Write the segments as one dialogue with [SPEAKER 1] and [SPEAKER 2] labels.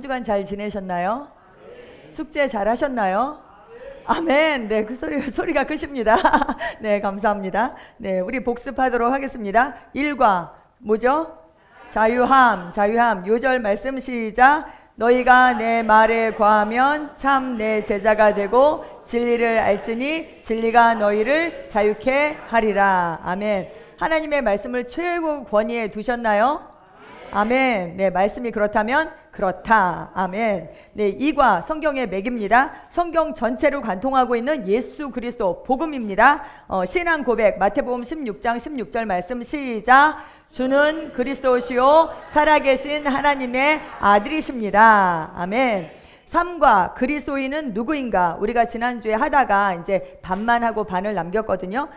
[SPEAKER 1] 한 주간 잘 지내셨나요? 숙제 잘 하셨나요? 아멘. 네, 그 소리가 크십니다. 네, 감사합니다. 네, 우리 복습하도록 하겠습니다. 1과 뭐죠? 자유함. 요절 말씀 시작. 너희가 내 말에 거하면 참 내 제자가 되고 진리를 알지니 진리가 너희를 자유케 하리라. 아멘. 하나님의 말씀을 최고 권위에 두셨나요? 아멘. 네, 말씀이 그렇다면 그렇다. 아멘. 네, 2과 성경의 맥입니다. 성경 전체를 관통하고 있는 예수 그리스도 복음입니다. 신앙 고백 마태복음 16장 16절 말씀 시작. 주는 그리스도시요 살아계신 하나님의 아들이십니다. 아멘. 3과 그리스도인은 누구인가? 우리가 지난주에 하다가 이제 반만 하고 반을 남겼거든요.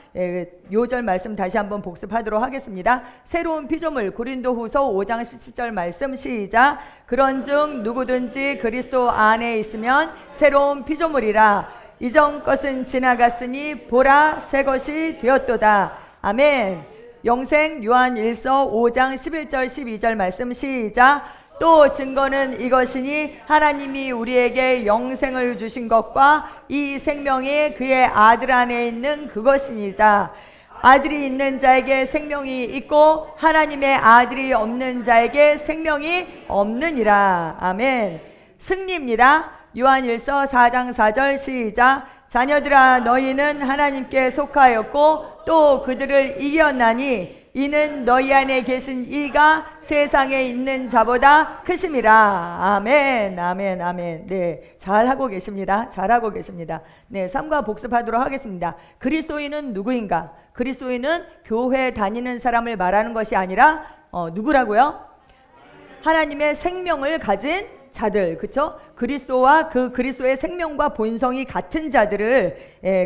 [SPEAKER 1] 요절 말씀 다시 한번 복습하도록 하겠습니다. 새로운 피조물 고린도후서 5장 17절 말씀 시작. 그런즉 누구든지 그리스도 안에 있으면 새로운 피조물이라. 이전 것은 지나갔으니 보라 새 것이 되었도다. 아멘. 영생 요한일서 5장 11절 12절 말씀 시작. 또 증거는 이것이니 하나님이 우리에게 영생을 주신 것과 이 생명이 그의 아들 안에 있는 그것이니이다. 아들이 있는 자에게 생명이 있고 하나님의 아들이 없는 자에게 생명이 없느니라. 아멘. 승리입니다. 요한일서 4장 4절 시작. 자녀들아 너희는 하나님께 속하였고 또 그들을 이겼나니 이는 너희 안에 계신 이가 세상에 있는 자보다 크심이라. 아멘. 아멘. 아멘. 네, 잘하고 계십니다. 잘하고 계십니다. 네, 3과 복습하도록 하겠습니다. 그리스도인은 누구인가? 그리스도인은 교회 다니는 사람을 말하는 것이 아니라 누구라고요? 하나님의 생명을 가진 자들, 그렇죠? 그리스도와 그 그리스도의 생명과 본성이 같은 자들을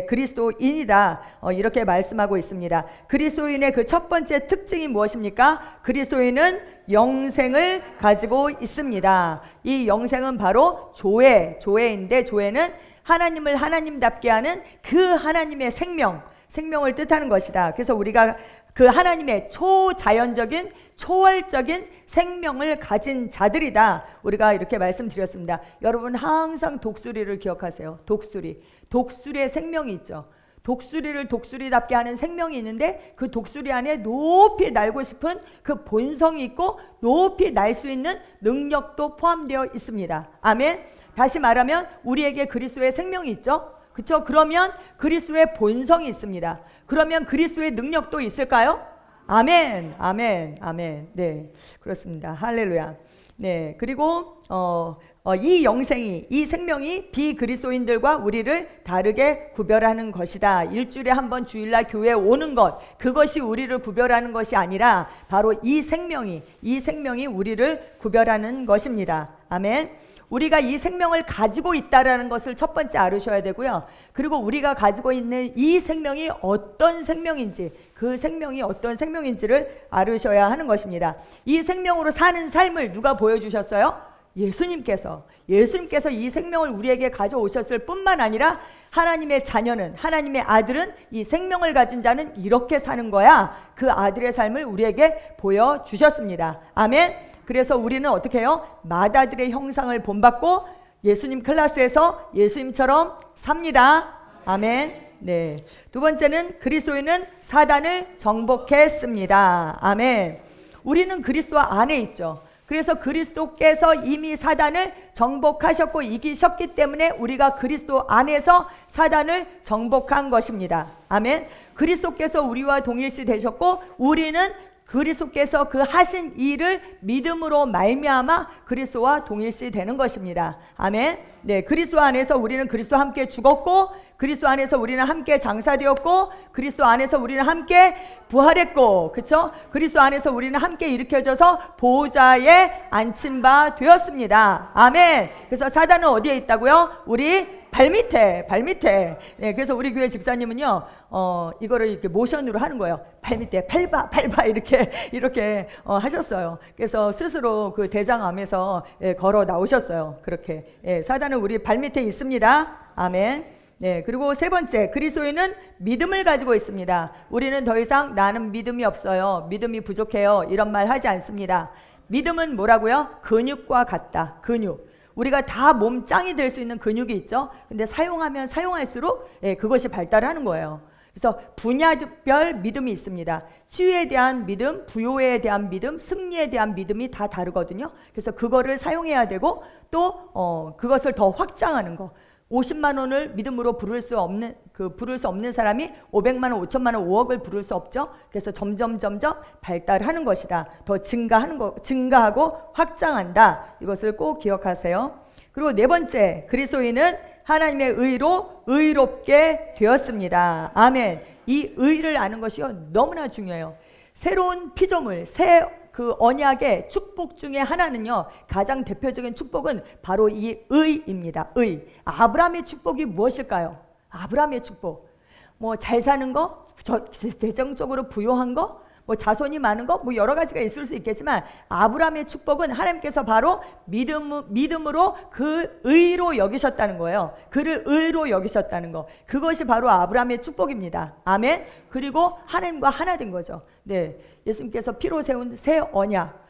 [SPEAKER 1] 그리스도인이다, 이렇게 말씀하고 있습니다. 그리스도인의 그 첫 번째 특징이 무엇입니까? 그리스도인은 영생을 가지고 있습니다. 이 영생은 바로 조회인데, 조회는 하나님을 하나님답게 하는 그 하나님의 생명을 뜻하는 것이다. 그래서 우리가 그 하나님의 초자연적인 초월적인 생명을 가진 자들이다, 우리가 이렇게 말씀드렸습니다. 여러분 항상 독수리를 기억하세요. 독수리의 생명이 있죠. 독수리를 독수리답게 하는 생명이 있는데 그 독수리 안에 높이 날고 싶은 그 본성이 있고 높이 날 수 있는 능력도 포함되어 있습니다. 아멘. 다시 말하면 우리에게 그리스도의 생명이 있죠. 그렇죠? 그러면 그리스도의 본성이 있습니다. 그러면 그리스도의 능력도 있을까요? 아멘. 아멘. 아멘. 네, 그렇습니다. 할렐루야. 네, 그리고 이 생명이 비그리스도인들과 우리를 다르게 구별하는 것이다. 일주일에 한 번 주일날 교회에 오는 것, 그것이 우리를 구별하는 것이 아니라 바로 이 생명이 우리를 구별하는 것입니다. 아멘. 우리가 이 생명을 가지고 있다라는 것을 첫 번째 알으셔야 되고요. 그리고 우리가 가지고 있는 이 생명이 어떤 생명인지, 그 생명이 어떤 생명인지를 알으셔야 하는 것입니다. 이 생명으로 사는 삶을 누가 보여주셨어요? 예수님께서 이 생명을 우리에게 가져오셨을 뿐만 아니라 하나님의 자녀는, 하나님의 아들은, 이 생명을 가진 자는 이렇게 사는 거야, 그 아들의 삶을 우리에게 보여주셨습니다. 아멘. 그래서 우리는 어떻게 해요? 맏아들의 형상을 본받고 예수님 클래스에서 예수님처럼 삽니다. 아멘. 네. 두 번째는 그리스도인은 사단을 정복했습니다. 아멘. 우리는 그리스도 안에 있죠. 그래서 그리스도께서 이미 사단을 정복하셨고 이기셨기 때문에 우리가 그리스도 안에서 사단을 정복한 것입니다. 아멘. 그리스도께서 우리와 동일시 되셨고 우리는 그리스도께서 그 하신 일을 믿음으로 말미암아 그리스도와 동일시 되는 것입니다. 아멘. 네, 그리스도 안에서 우리는 그리스도와 함께 죽었고, 그리스도 안에서 우리는 함께 장사되었고, 그리스도 안에서 우리는 함께 부활했고, 그렇죠? 그리스도 안에서 우리는 함께 일으켜져서 보좌에 앉힌 바 되었습니다. 아멘. 그래서 사단은 어디에 있다고요? 우리 발밑에. 네, 그래서 우리 교회 집사님은요, 이거를 이렇게 모션으로 하는 거예요. 발밑에 밟아 이렇게 하셨어요. 그래서 스스로 그 대장암에서 걸어 나오셨어요. 그렇게. 사단은 우리 발밑에 있습니다. 아멘. 네, 그리고 세 번째, 그리스도인은 믿음을 가지고 있습니다. 우리는 더 이상 나는 믿음이 없어요, 믿음이 부족해요, 이런 말 하지 않습니다. 믿음은 뭐라고요? 근육과 같다. 근육. 우리가 다 몸짱이 될 수 있는 근육이 있죠. 근데 사용하면 사용할수록 그것이 발달하는 거예요. 그래서 분야별 믿음이 있습니다. 치유에 대한 믿음, 부요에 대한 믿음, 승리에 대한 믿음이 다 다르거든요. 그래서 그거를 사용해야 되고 또 그것을 더 확장하는 거. 50만 원을 믿음으로 부를 수 없는 사람이 500만 원, 5천만 원, 5억을 부를 수 없죠. 그래서 점점 발달하는 것이다. 더 증가하고 확장한다. 이것을 꼭 기억하세요. 그리고 네 번째, 그리스도인은 하나님의 의로 의롭게 되었습니다. 아멘. 이 의를 아는 것이요 너무나 중요해요. 새로운 피조물, 새 그 언약의 축복 중에 하나는요, 가장 대표적인 축복은 바로 이 의입니다. 의. 아브라함의 축복이 무엇일까요? 아브라함의 축복. 뭐 잘 사는 거, 재정적으로 부유한 거, 뭐 자손이 많은 거, 뭐 여러 가지가 있을 수 있겠지만 아브라함의 축복은 하나님께서 바로 믿음으로 그 의로 여기셨다는 거예요. 그를 의로 여기셨다는 거. 그것이 바로 아브라함의 축복입니다. 아멘. 그리고 하나님과 하나 된 거죠. 네, 예수님께서 피로 세운 새 언약,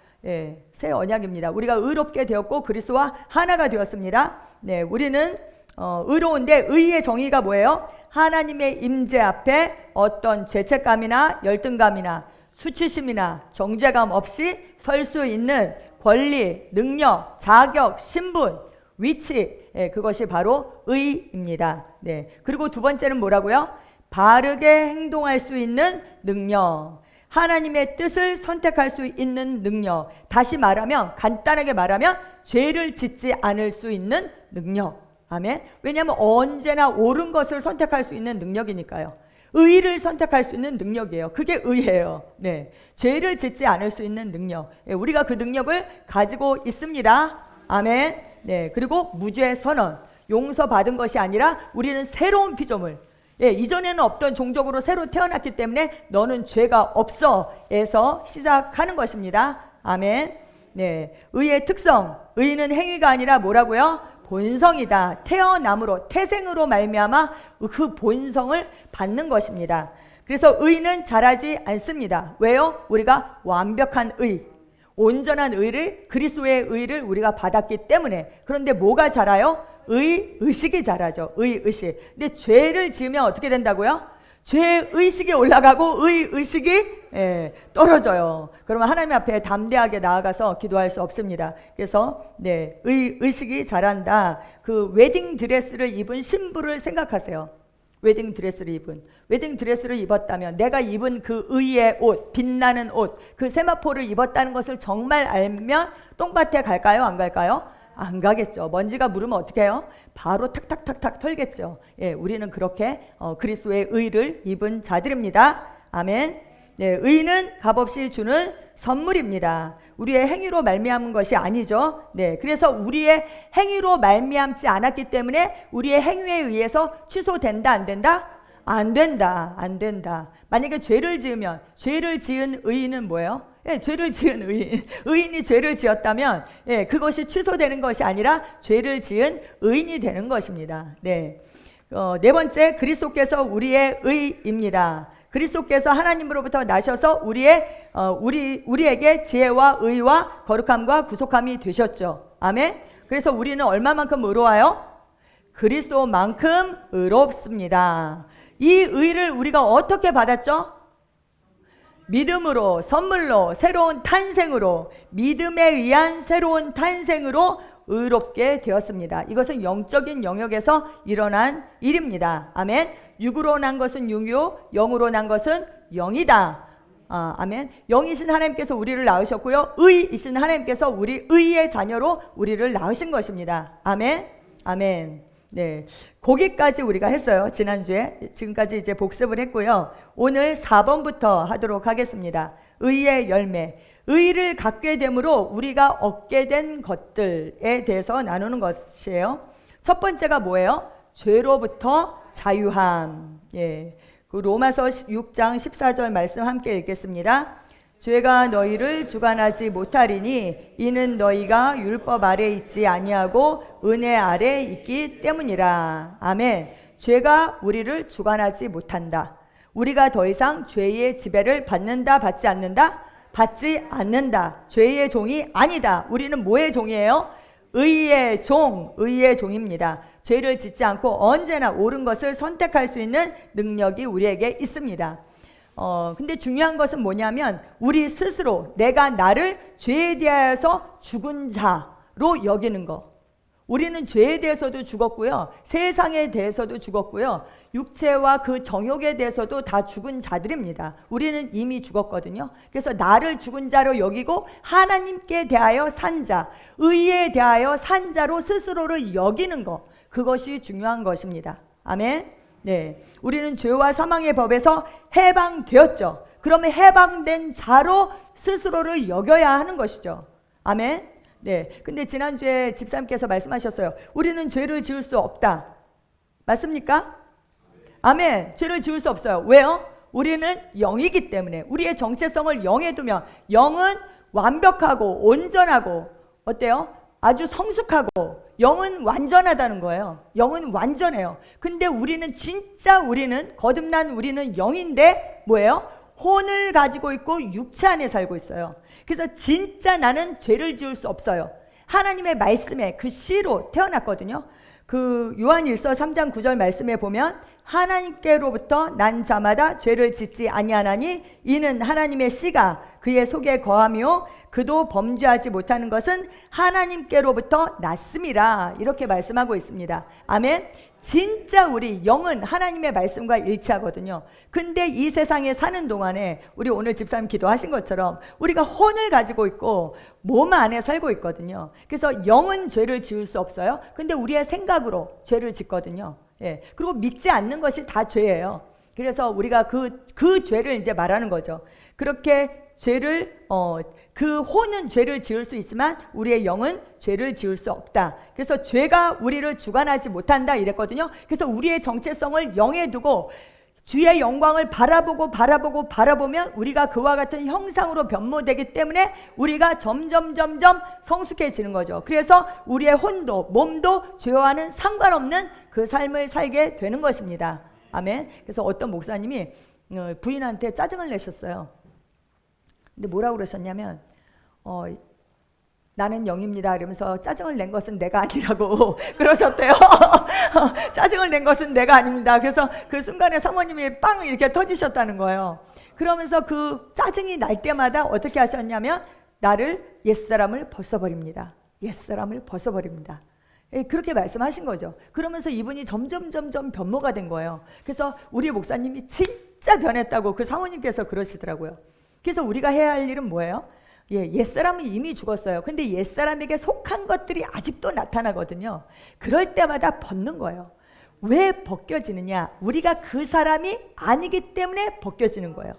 [SPEAKER 1] 새 언약입니다. 우리가 의롭게 되었고 그리스도와 하나가 되었습니다. 네, 우리는 의로운데 의의 정의가 뭐예요? 하나님의 임재 앞에 어떤 죄책감이나 열등감이나 수치심이나 정죄감 없이 설 수 있는 권리, 능력, 자격, 신분, 위치, 그것이 바로 의입니다. 네. 그리고 두 번째는 뭐라고요? 바르게 행동할 수 있는 능력. 하나님의 뜻을 선택할 수 있는 능력. 다시 말하면, 간단하게 말하면 죄를 짓지 않을 수 있는 능력. 아멘. 왜냐하면 언제나 옳은 것을 선택할 수 있는 능력이니까요. 의를 선택할 수 있는 능력이에요. 그게 의예요. 네, 죄를 짓지 않을 수 있는 능력. 우리가 그 능력을 가지고 있습니다. 아멘. 네, 그리고 무죄 선언. 용서받은 것이 아니라 우리는 새로운 피조물. 이전에는 없던 종족으로 새로 태어났기 때문에 너는 죄가 없어에서 시작하는 것입니다. 아멘. 네, 의의 특성. 의는 행위가 아니라 뭐라고요? 본성이다. 태어남으로, 태생으로 말미암아 그 본성을 받는 것입니다. 그래서 의는 자라지 않습니다. 왜요? 우리가 완벽한 의, 온전한 의를, 그리스도의 의를 우리가 받았기 때문에. 그런데 뭐가 자라요? 의식이 자라죠. 의식. 근데 죄를 지으면 어떻게 된다고요? 죄의식이 올라가고 의식이 떨어져요. 그러면 하나님 앞에 담대하게 나아가서 기도할 수 없습니다. 그래서 네, 의식이 자란다. 그 웨딩 드레스를 입은 신부를 생각하세요. 웨딩 드레스를 입었다면, 내가 입은 그 의의 옷, 빛나는 옷, 그 세마포를 입었다는 것을 정말 알면 똥밭에 갈까요? 안 갈까요? 안 가겠죠. 먼지가 물으면 어떻게 해요? 바로 탁탁탁탁 털겠죠. 우리는 그렇게 그리스도의 의를 입은 자들입니다. 아멘. 네, 의는 값없이 주는 선물입니다. 우리의 행위로 말미암은 것이 아니죠. 네, 그래서 우리의 행위로 말미암지 않았기 때문에 우리의 행위에 의해서 취소된다, 안 된다? 안 된다. 만약에 죄를 지으면, 죄를 지은 의인은 뭐예요? 죄를 지은 의인이 죄를 지었다면 그것이 취소되는 것이 아니라 죄를 지은 의인이 되는 것입니다. 네, 네 번째, 그리스도께서 우리의 의입니다. 그리스도께서 하나님으로부터 나셔서 우리에게 지혜와 의와 거룩함과 구속함이 되셨죠. 아멘. 그래서 우리는 얼마만큼 의로워요? 그리스도만큼 의롭습니다. 이 의를 우리가 어떻게 받았죠? 믿음으로, 선물로, 새로운 탄생으로, 믿음에 의한 새로운 탄생으로 의롭게 되었습니다. 이것은 영적인 영역에서 일어난 일입니다. 아멘. 육으로 난 것은 육이요, 영으로 난 것은 영이다. 아멘. 영이신 하나님께서 우리를 낳으셨고요, 의이신 하나님께서 우리 의의 자녀로 우리를 낳으신 것입니다. 아멘. 아멘. 네, 거기까지 우리가 했어요. 지난주에. 지금까지 이제 복습을 했고요. 오늘 4번부터 하도록 하겠습니다. 의의 열매. 의를 갖게 됨으로 우리가 얻게 된 것들에 대해서 나누는 것이에요. 첫 번째가 뭐예요? 죄로부터 자유함. 그 로마서 6장 14절 말씀 함께 읽겠습니다. 죄가 너희를 주관하지 못하리니 이는 너희가 율법 아래 있지 아니하고 은혜 아래 있기 때문이라. 아멘. 죄가 우리를 주관하지 못한다. 우리가 더 이상 죄의 지배를 받는다, 받지 않는다? 받지 않는다. 죄의 종이 아니다. 우리는 뭐의 종이에요? 의의 종, 의의 종입니다. 죄를 짓지 않고 언제나 옳은 것을 선택할 수 있는 능력이 우리에게 있습니다. 근데 중요한 것은 뭐냐면 우리 스스로 내가 나를 죄에 대하여서 죽은 자로 여기는 거. 우리는 죄에 대해서도 죽었고요. 세상에 대해서도 죽었고요. 육체와 그 정욕에 대해서도 다 죽은 자들입니다. 우리는 이미 죽었거든요. 그래서 나를 죽은 자로 여기고 하나님께 대하여 산 자, 의에 대하여 산 자로 스스로를 여기는 것. 그것이 중요한 것입니다. 아멘. 네, 우리는 죄와 사망의 법에서 해방되었죠. 그러면 해방된 자로 스스로를 여겨야 하는 것이죠. 아멘. 네, 근데 지난주에 집사님께서 말씀하셨어요. 우리는 죄를 지을 수 없다. 맞습니까? 아멘. 죄를 지을 수 없어요. 왜요? 우리는 영이기 때문에. 우리의 정체성을 영에 두면 영은 완벽하고 온전하고 어때요? 아주 성숙하고 영은 완전하다는 거예요. 영은 완전해요. 근데 우리는 거듭난 우리는 영인데 뭐예요? 혼을 가지고 있고 육체 안에 살고 있어요. 그래서 진짜 나는 죄를 지을 수 없어요. 하나님의 말씀에 그 씨로 태어났거든요. 그 요한일서 3장 9절 말씀에 보면 하나님께로부터 난 자마다 죄를 짓지 아니하나니 이는 하나님의 씨가 그의 속에 거하며 그도 범죄하지 못하는 것은 하나님께로부터 났음이라 이렇게 말씀하고 있습니다. 아멘. 진짜 우리 영은 하나님의 말씀과 일치하거든요. 근데 이 세상에 사는 동안에 우리 오늘 집사님 기도하신 것처럼 우리가 혼을 가지고 있고 몸 안에 살고 있거든요. 그래서 영은 죄를 지을 수 없어요. 근데 우리의 생각으로 죄를 짓거든요. 예. 그리고 믿지 않는 것이 다 죄예요. 그래서 우리가 그 죄를 이제 말하는 거죠. 그렇게 죄를 그 혼은 죄를 지을 수 있지만 우리의 영은 죄를 지을 수 없다. 그래서 죄가 우리를 주관하지 못한다 이랬거든요. 그래서 우리의 정체성을 영에 두고 주의 영광을 바라보면 우리가 그와 같은 형상으로 변모되기 때문에 우리가 점점 성숙해지는 거죠. 그래서 우리의 혼도 몸도 죄와는 상관없는 그 삶을 살게 되는 것입니다. 아멘. 그래서 어떤 목사님이 부인한테 짜증을 내셨어요. 근데 뭐라고 그러셨냐면 나는 영입니다. 이러면서 짜증을 낸 것은 내가 아니라고 그러셨대요. 짜증을 낸 것은 내가 아닙니다. 그래서 그 순간에 사모님이 빵 이렇게 터지셨다는 거예요. 그러면서 그 짜증이 날 때마다 어떻게 하셨냐면 나를 옛사람을 벗어버립니다. 옛사람을 벗어버립니다. 그렇게 말씀하신 거죠. 그러면서 이분이 점점 변모가 된 거예요. 그래서 우리 목사님이 진짜 변했다고 그 사모님께서 그러시더라고요. 그래서 우리가 해야 할 일은 뭐예요? 옛사람은 이미 죽었어요. 근데 옛사람에게 속한 것들이 아직도 나타나거든요. 그럴 때마다 벗는 거예요. 왜 벗겨지느냐? 우리가 그 사람이 아니기 때문에 벗겨지는 거예요.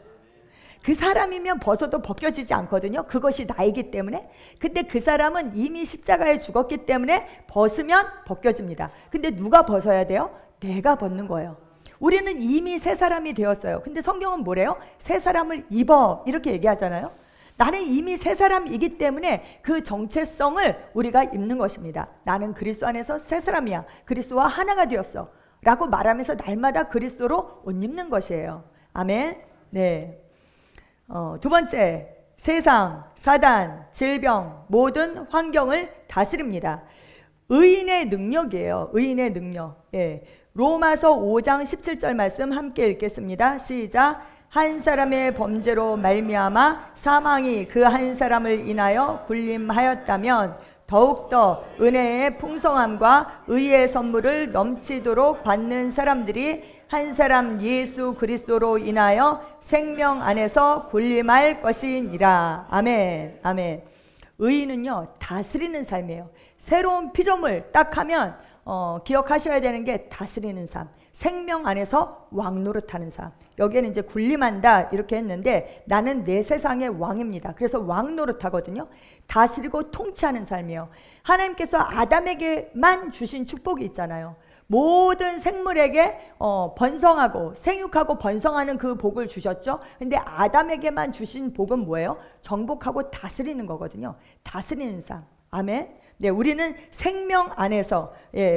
[SPEAKER 1] 그 사람이면 벗어도 벗겨지지 않거든요. 그것이 나이기 때문에. 근데 그 사람은 이미 십자가에 죽었기 때문에 벗으면 벗겨집니다. 근데 누가 벗어야 돼요? 내가 벗는 거예요. 우리는 이미 새 사람이 되었어요. 근데 성경은 뭐래요? 새 사람을 입어 이렇게 얘기하잖아요. 나는 이미 새 사람이기 때문에 그 정체성을 우리가 입는 것입니다. 나는 그리스도 안에서 새 사람이야. 그리스도와 하나가 되었어 라고 말하면서 날마다 그리스도로 옷 입는 것이에요. 아멘. 네. 두 번째, 세상, 사단, 질병, 모든 환경을 다스립니다. 의인의 능력이에요. 의인의 능력. 예. 로마서 5장 17절 말씀 함께 읽겠습니다. 시작. 한 사람의 범죄로 말미암아 사망이 그 한 사람을 인하여 군림하였다면 더욱더 은혜의 풍성함과 의의 선물을 넘치도록 받는 사람들이 한 사람 예수 그리스도로 인하여 생명 안에서 군림할 것이니라. 아멘. 아멘. 의인은요 다스리는 삶이에요. 새로운 피조물 딱 하면 기억하셔야 되는 게 다스리는 삶, 생명 안에서 왕 노릇하는 삶. 여기에는 이제 군림한다 이렇게 했는데 나는 내 세상의 왕입니다. 그래서 왕 노릇하거든요. 다스리고 통치하는 삶이에요. 하나님께서 아담에게만 주신 축복이 있잖아요. 모든 생물에게 번성하고 생육하고 번성하는 그 복을 주셨죠. 근데 아담에게만 주신 복은 뭐예요? 정복하고 다스리는 거거든요. 다스리는 삶. 아멘. 네, 우리는 생명 안에서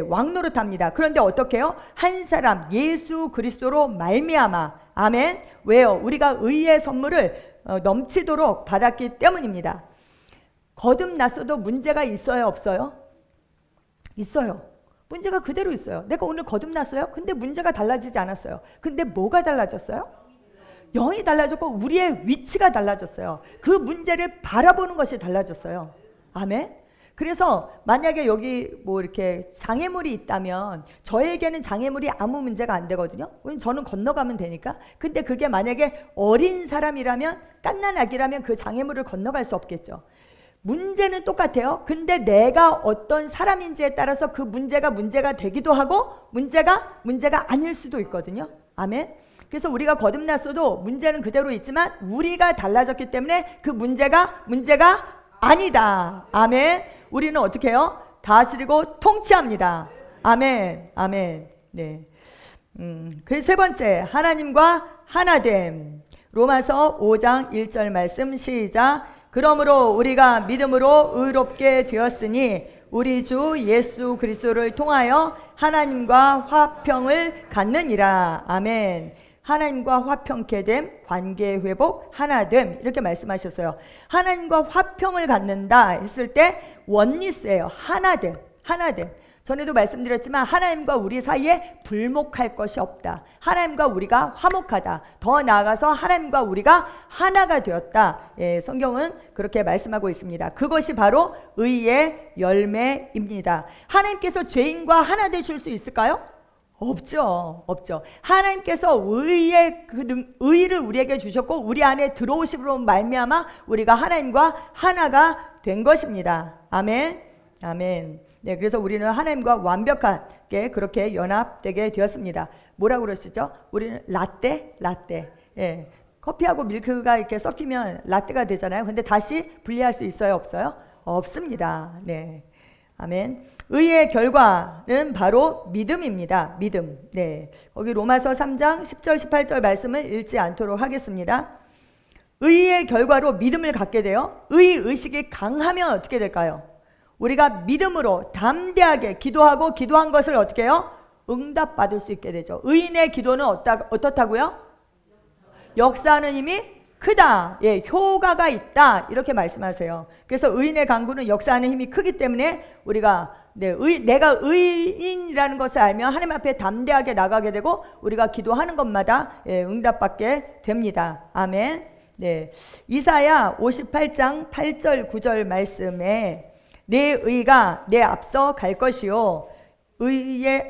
[SPEAKER 1] 왕 노릇합니다. 그런데 어떻게 해요? 한 사람 예수 그리스도로 말미암아. 아멘. 왜요? 우리가 의의 선물을 넘치도록 받았기 때문입니다. 거듭났어도 문제가 있어요, 없어요? 있어요. 문제가 그대로 있어요. 내가 오늘 거듭났어요. 근데 문제가 달라지지 않았어요. 근데 뭐가 달라졌어요? 영이 달라졌고 우리의 위치가 달라졌어요. 그 문제를 바라보는 것이 달라졌어요. 아멘. 그래서 만약에 여기 뭐 이렇게 장애물이 있다면 저에게는 장애물이 아무 문제가 안 되거든요. 저는 건너가면 되니까. 근데 그게 만약에 어린 사람이라면, 갓난 아기라면 그 장애물을 건너갈 수 없겠죠. 문제는 똑같아요. 근데 내가 어떤 사람인지에 따라서 그 문제가 되기도 하고 문제가 아닐 수도 있거든요. 아멘. 그래서 우리가 거듭났어도 문제는 그대로 있지만 우리가 달라졌기 때문에 그 문제가 아니다. 아멘. 우리는 어떻게 해요? 다스리고 통치합니다. 아멘. 아멘. 네. 그 세 번째, 하나님과 하나됨. 로마서 5장 1절 말씀 시작. 그러므로 우리가 믿음으로 의롭게 되었으니 우리 주 예수 그리스도를 통하여 하나님과 화평을 갖느니라. 아멘. 하나님과 화평케 됨, 관계 회복, 하나됨, 이렇게 말씀하셨어요. 하나님과 화평을 갖는다 했을 때 원리스예요. 하나됨. 전에도 말씀드렸지만 하나님과 우리 사이에 불목할 것이 없다. 하나님과 우리가 화목하다. 더 나아가서 하나님과 우리가 하나가 되었다. 예, 성경은 그렇게 말씀하고 있습니다. 그것이 바로 의의 열매입니다. 하나님께서 죄인과 하나 되실 수 있을까요? 없죠. 하나님께서 의를 우리에게 주셨고 우리 안에 들어오심으로 말미암아 우리가 하나님과 하나가 된 것입니다. 아멘. 아멘. 네, 그래서 우리는 하나님과 완벽하게 그렇게 연합되게 되었습니다. 뭐라고 그러시죠? 우리는 라떼. 예, 커피하고 밀크가 이렇게 섞이면 라떼가 되잖아요. 근데 다시 분리할 수 있어요, 없어요? 없습니다. 네. 아멘. 의의 결과는 바로 믿음입니다. 믿음. 네. 거기 로마서 3장 10절 18절 말씀을 읽지 않도록 하겠습니다. 의의 결과로 믿음을 갖게 돼요. 의식이 강하면 어떻게 될까요? 우리가 믿음으로 담대하게 기도하고 기도한 것을 어떻게 해요? 응답받을 수 있게 되죠. 의인의 기도는 어떻다고요? 역사하는 힘이 크다. 예, 효과가 있다. 이렇게 말씀하세요. 그래서 의인의 강구는 역사하는 힘이 크기 때문에 우리가 내가 의인이라는 것을 알면 하나님 앞에 담대하게 나가게 되고 우리가 기도하는 것마다 응답받게 됩니다. 아멘. 네. 이사야 58장 8절 9절 말씀에 내 의가 내 앞서 갈 것이요 의의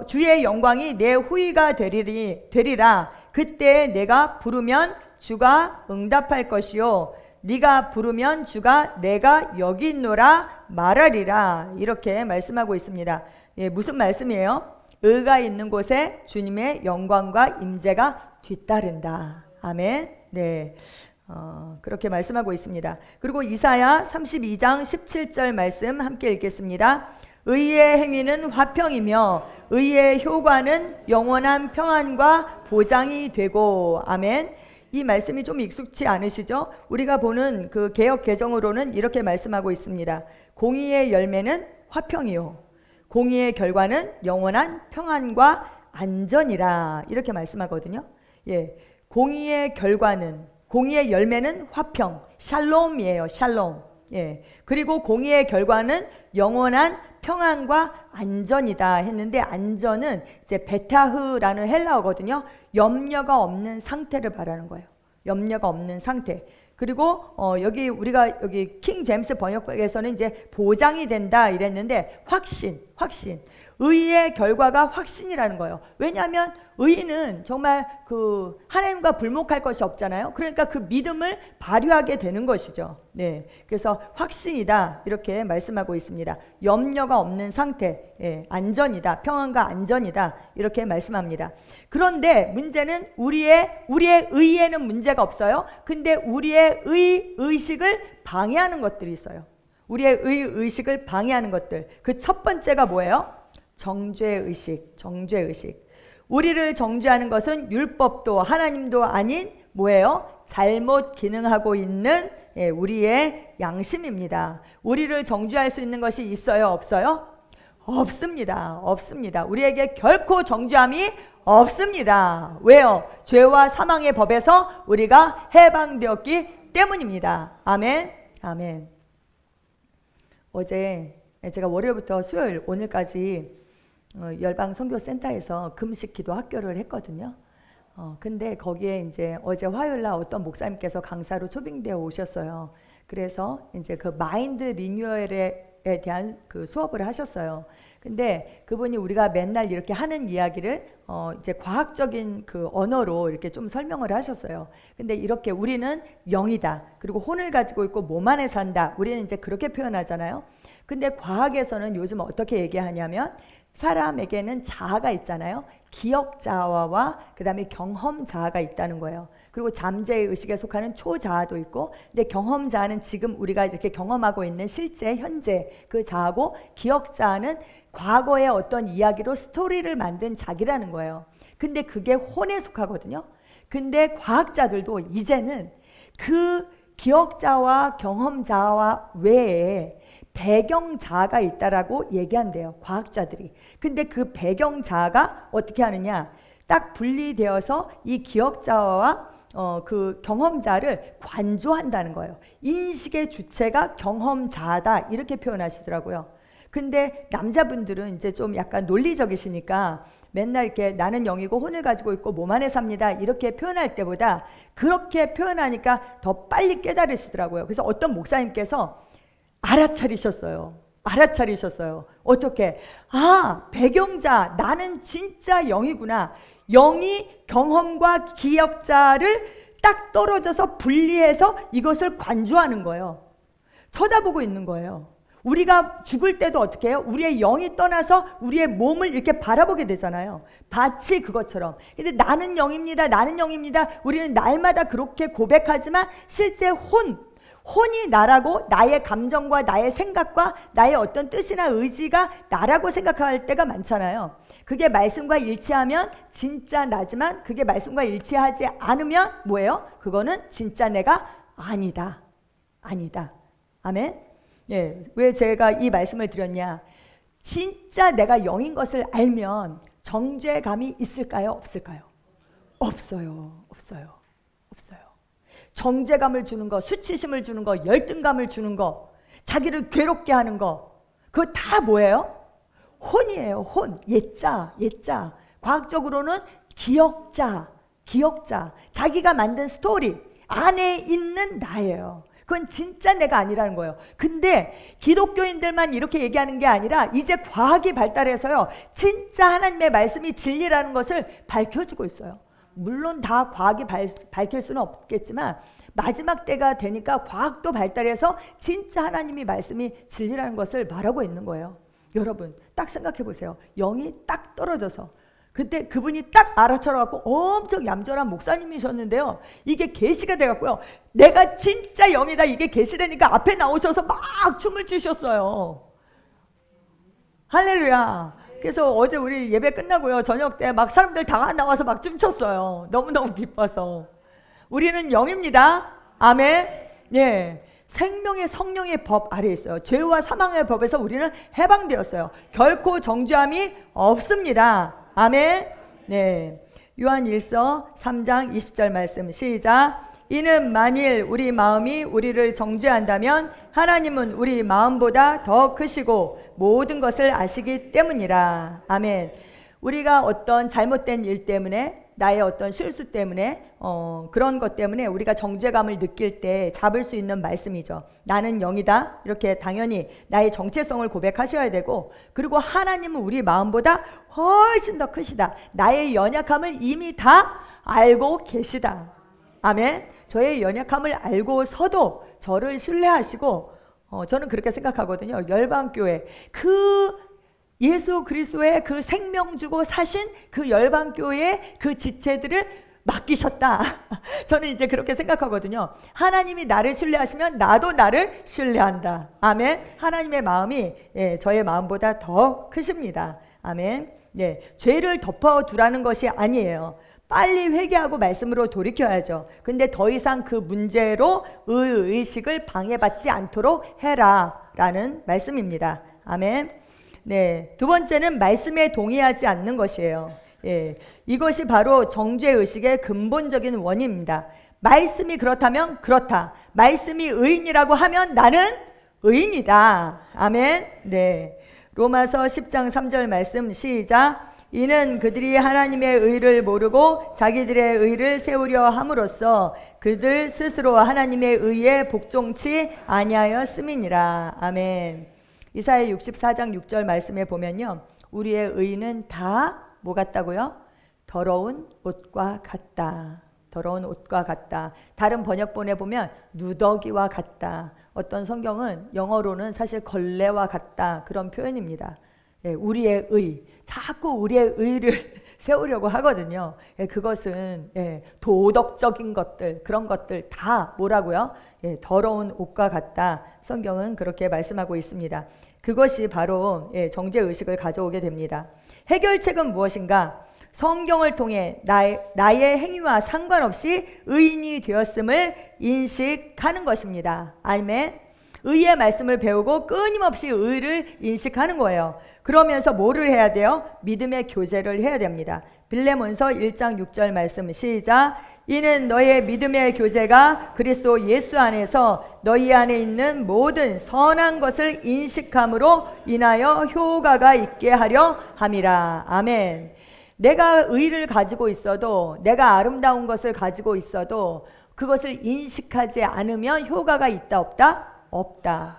[SPEAKER 1] 주의 영광이 내 후위가 되리라. 그때 내가 부르면 주가 응답할 것이요 네가 부르면 주가 내가 여기 있노라 말하리라. 이렇게 말씀하고 있습니다. 예, 무슨 말씀이에요? 의가 있는 곳에 주님의 영광과 임재가 뒤따른다. 아멘. 네. 그렇게 말씀하고 있습니다. 그리고 이사야 32장 17절 말씀 함께 읽겠습니다. 의의 행위는 화평이며 의의 효과는 영원한 평안과 보장이 되고. 아멘. 이 말씀이 좀 익숙치 않으시죠? 우리가 보는 그 개역 개정으로는 이렇게 말씀하고 있습니다. 공의의 열매는 화평이요 공의의 결과는 영원한 평안과 안전이라. 이렇게 말씀하거든요. 예, 공의의 열매는 화평, 샬롬이에요. 샬롬. 예. 그리고 공의의 결과는 영원한 평안과 안전이다 했는데, 안전은 이제 베타흐라는 헬라어거든요. 염려가 없는 상태를 말하는 거예요. 염려가 없는 상태. 그리고 우리가 킹 제임스 번역에서는 이제 보장이 된다 이랬는데, 확신. 의의 결과가 확신이라는 거예요. 왜냐하면 의인은 정말 그 하나님과 불목할 것이 없잖아요. 그러니까 그 믿음을 발휘하게 되는 것이죠. 네, 그래서 확신이다 이렇게 말씀하고 있습니다. 염려가 없는 상태, 안전이다, 평안과 안전이다 이렇게 말씀합니다. 그런데 문제는 우리의 의에는 문제가 없어요. 근데 우리의 의식을 방해하는 것들이 있어요. 우리의 의식을 방해하는 것들. 그 첫 번째가 뭐예요? 정죄의식. 우리를 정죄하는 것은 율법도 하나님도 아닌 뭐예요? 잘못 기능하고 있는 우리의 양심입니다. 우리를 정죄할 수 있는 것이 있어요? 없어요? 없습니다. 우리에게 결코 정죄함이 없습니다. 왜요? 죄와 사망의 법에서 우리가 해방되었기 때문입니다. 아멘. 어제 제가 월요일부터 수요일 오늘까지 열방 선교센터에서 금식 기도 학교를 했거든요. 근데 거기에 이제 어제 화요일 날 어떤 목사님께서 강사로 초빙되어 오셨어요. 그래서 이제 그 마인드 리뉴얼에 대한 그 수업을 하셨어요. 근데 그분이 우리가 맨날 이렇게 하는 이야기를 이제 과학적인 그 언어로 이렇게 좀 설명을 하셨어요. 근데 이렇게 우리는 영이다. 그리고 혼을 가지고 있고 몸 안에 산다. 우리는 이제 그렇게 표현하잖아요. 근데 과학에서는 요즘 어떻게 얘기하냐면 사람에게는 자아가 있잖아요. 기억자아와 그 다음에 경험자아가 있다는 거예요. 그리고 잠재의 의식에 속하는 초자아도 있고, 근데 경험자아는 지금 우리가 이렇게 경험하고 있는 실제 현재 그 자아고, 기억자아는 과거의 어떤 이야기로 스토리를 만든 자기라는 거예요. 근데 그게 혼에 속하거든요. 근데 과학자들도 이제는 그 기억자와 경험자와 외에 배경자아가 있다라고 얘기한대요, 과학자들이. 근데 그 배경자아가 어떻게 하느냐, 딱 분리되어서 이 기억자아와 그 경험자를 관조한다는 거예요. 인식의 주체가 경험자다, 이렇게 표현하시더라고요. 근데 남자분들은 이제 좀 약간 논리적이시니까 맨날 이렇게 나는 영이고 혼을 가지고 있고 몸 안에 삽니다, 이렇게 표현할 때보다 그렇게 표현하니까 더 빨리 깨달으시더라고요. 그래서 어떤 목사님께서 알아차리셨어요. 어떻게? 배경자, 나는 진짜 영이구나. 영이 경험과 기억자를 딱 떨어져서 분리해서 이것을 관조하는 거예요. 쳐다보고 있는 거예요. 우리가 죽을 때도 어떻게 해요? 우리의 영이 떠나서 우리의 몸을 이렇게 바라보게 되잖아요. 마치 그것처럼. 근데 나는 영입니다. 우리는 날마다 그렇게 고백하지만 실제 혼이 나라고, 나의 감정과 나의 생각과 나의 어떤 뜻이나 의지가 나라고 생각할 때가 많잖아요. 그게 말씀과 일치하면 진짜 나지만 그게 말씀과 일치하지 않으면 뭐예요? 그거는 진짜 내가 아니다. 아멘? 예, 왜 제가 이 말씀을 드렸냐? 진짜 내가 영인 것을 알면 정죄감이 있을까요? 없을까요? 없어요. 정죄감을 주는 거, 수치심을 주는 거, 열등감을 주는 거, 자기를 괴롭게 하는 거, 그거 다 뭐예요? 혼이에요. 혼. 옛자. 과학적으로는 기억자. 자기가 만든 스토리 안에 있는 나예요. 그건 진짜 내가 아니라는 거예요. 근데 기독교인들만 이렇게 얘기하는 게 아니라 이제 과학이 발달해서요, 진짜 하나님의 말씀이 진리라는 것을 밝혀주고 있어요. 물론 다 과학이 밝힐 수는 없겠지만 마지막 때가 되니까 과학도 발달해서 진짜 하나님이 말씀이 진리라는 것을 말하고 있는 거예요. 여러분 딱 생각해 보세요. 영이 딱 떨어져서 그때 그분이 딱 알아차려갖고 엄청 얌전한 목사님이셨는데요, 이게 계시가 돼갖고요, 내가 진짜 영이다 이게 계시되니까 앞에 나오셔서 막 춤을 추셨어요. 할렐루야. 그래서 어제 우리 예배 끝나고요, 저녁 때 막 사람들 다 나와서 막 춤췄어요. 너무너무 기뻐서. 우리는 영입니다. 아멘. 예, 생명의 성령의 법 아래에 있어요. 죄와 사망의 법에서 우리는 해방되었어요. 결코 정죄함이 없습니다. 아멘. 네, 요한일서 3장 20절 말씀 시작. 이는 만일 우리 마음이 우리를 정죄한다면 하나님은 우리 마음보다 더 크시고 모든 것을 아시기 때문이라. 아멘. 우리가 어떤 잘못된 일 때문에, 나의 어떤 실수 때문에, 그런 것 때문에 우리가 정죄감을 느낄 때 잡을 수 있는 말씀이죠. 나는 영이다, 이렇게 당연히 나의 정체성을 고백하셔야 되고, 그리고 하나님은 우리 마음보다 훨씬 더 크시다. 나의 연약함을 이미 다 알고 계시다. 아멘. 저의 연약함을 알고서도 저를 신뢰하시고, 저는 그렇게 생각하거든요. 열방교회, 그 예수 그리스도의 그 생명 주고 사신 그 열방교회의 그 지체들을 맡기셨다. 저는 이제 그렇게 생각하거든요. 하나님이 나를 신뢰하시면 나도 나를 신뢰한다. 아멘. 하나님의 마음이 저의 마음보다 더 크십니다. 아멘. 네, 죄를 덮어두라는 것이 아니에요. 빨리 회개하고 말씀으로 돌이켜야죠. 근데 더 이상 그 문제로 의식을 방해받지 않도록 해라 라는 말씀입니다. 아멘. 네, 두 번째는 말씀에 동의하지 않는 것이에요. 예, 이것이 바로 정죄의식의 근본적인 원인입니다. 말씀이 그렇다면 그렇다. 말씀이 의인이라고 하면 나는 의인이다. 아멘. 네. 로마서 10장 3절 말씀 시작. 이는 그들이 하나님의 의를 모르고 자기들의 의를 세우려 함으로써 그들 스스로 하나님의 의에 복종치 아니하였음이니라. 아멘. 이사야 64장 6절 말씀에 보면요, 우리의 의는 다 뭐 같다고요? 더러운 옷과 같다. 더러운 옷과 같다. 다른 번역본에 보면 누더기와 같다. 어떤 성경은 영어로는 사실 걸레와 같다. 그런 표현입니다. 예, 우리의 의, 자꾸 우리의 의를 세우려고 하거든요. 예, 그것은 도덕적인 것들, 그런 것들 다 뭐라고요? 더러운 옷과 같다. 성경은 그렇게 말씀하고 있습니다. 그것이 바로 정죄의식을 가져오게 됩니다. 해결책은 무엇인가? 성경을 통해 나의 행위와 상관없이 의인이 되었음을 인식하는 것입니다. 아멘. 의의 말씀을 배우고 끊임없이 의를 인식하는 거예요. 그러면서 뭐를 해야 돼요? 믿음의 교제를 해야 됩니다. 빌레몬서 1장 6절 말씀 시작. 이는 너의 믿음의 교제가 그리스도 예수 안에서 너희 안에 있는 모든 선한 것을 인식함으로 인하여 효과가 있게 하려 함이라. 아멘. 내가 의를 가지고 있어도, 내가 아름다운 것을 가지고 있어도 그것을 인식하지 않으면 효과가 있다 없다? 없다.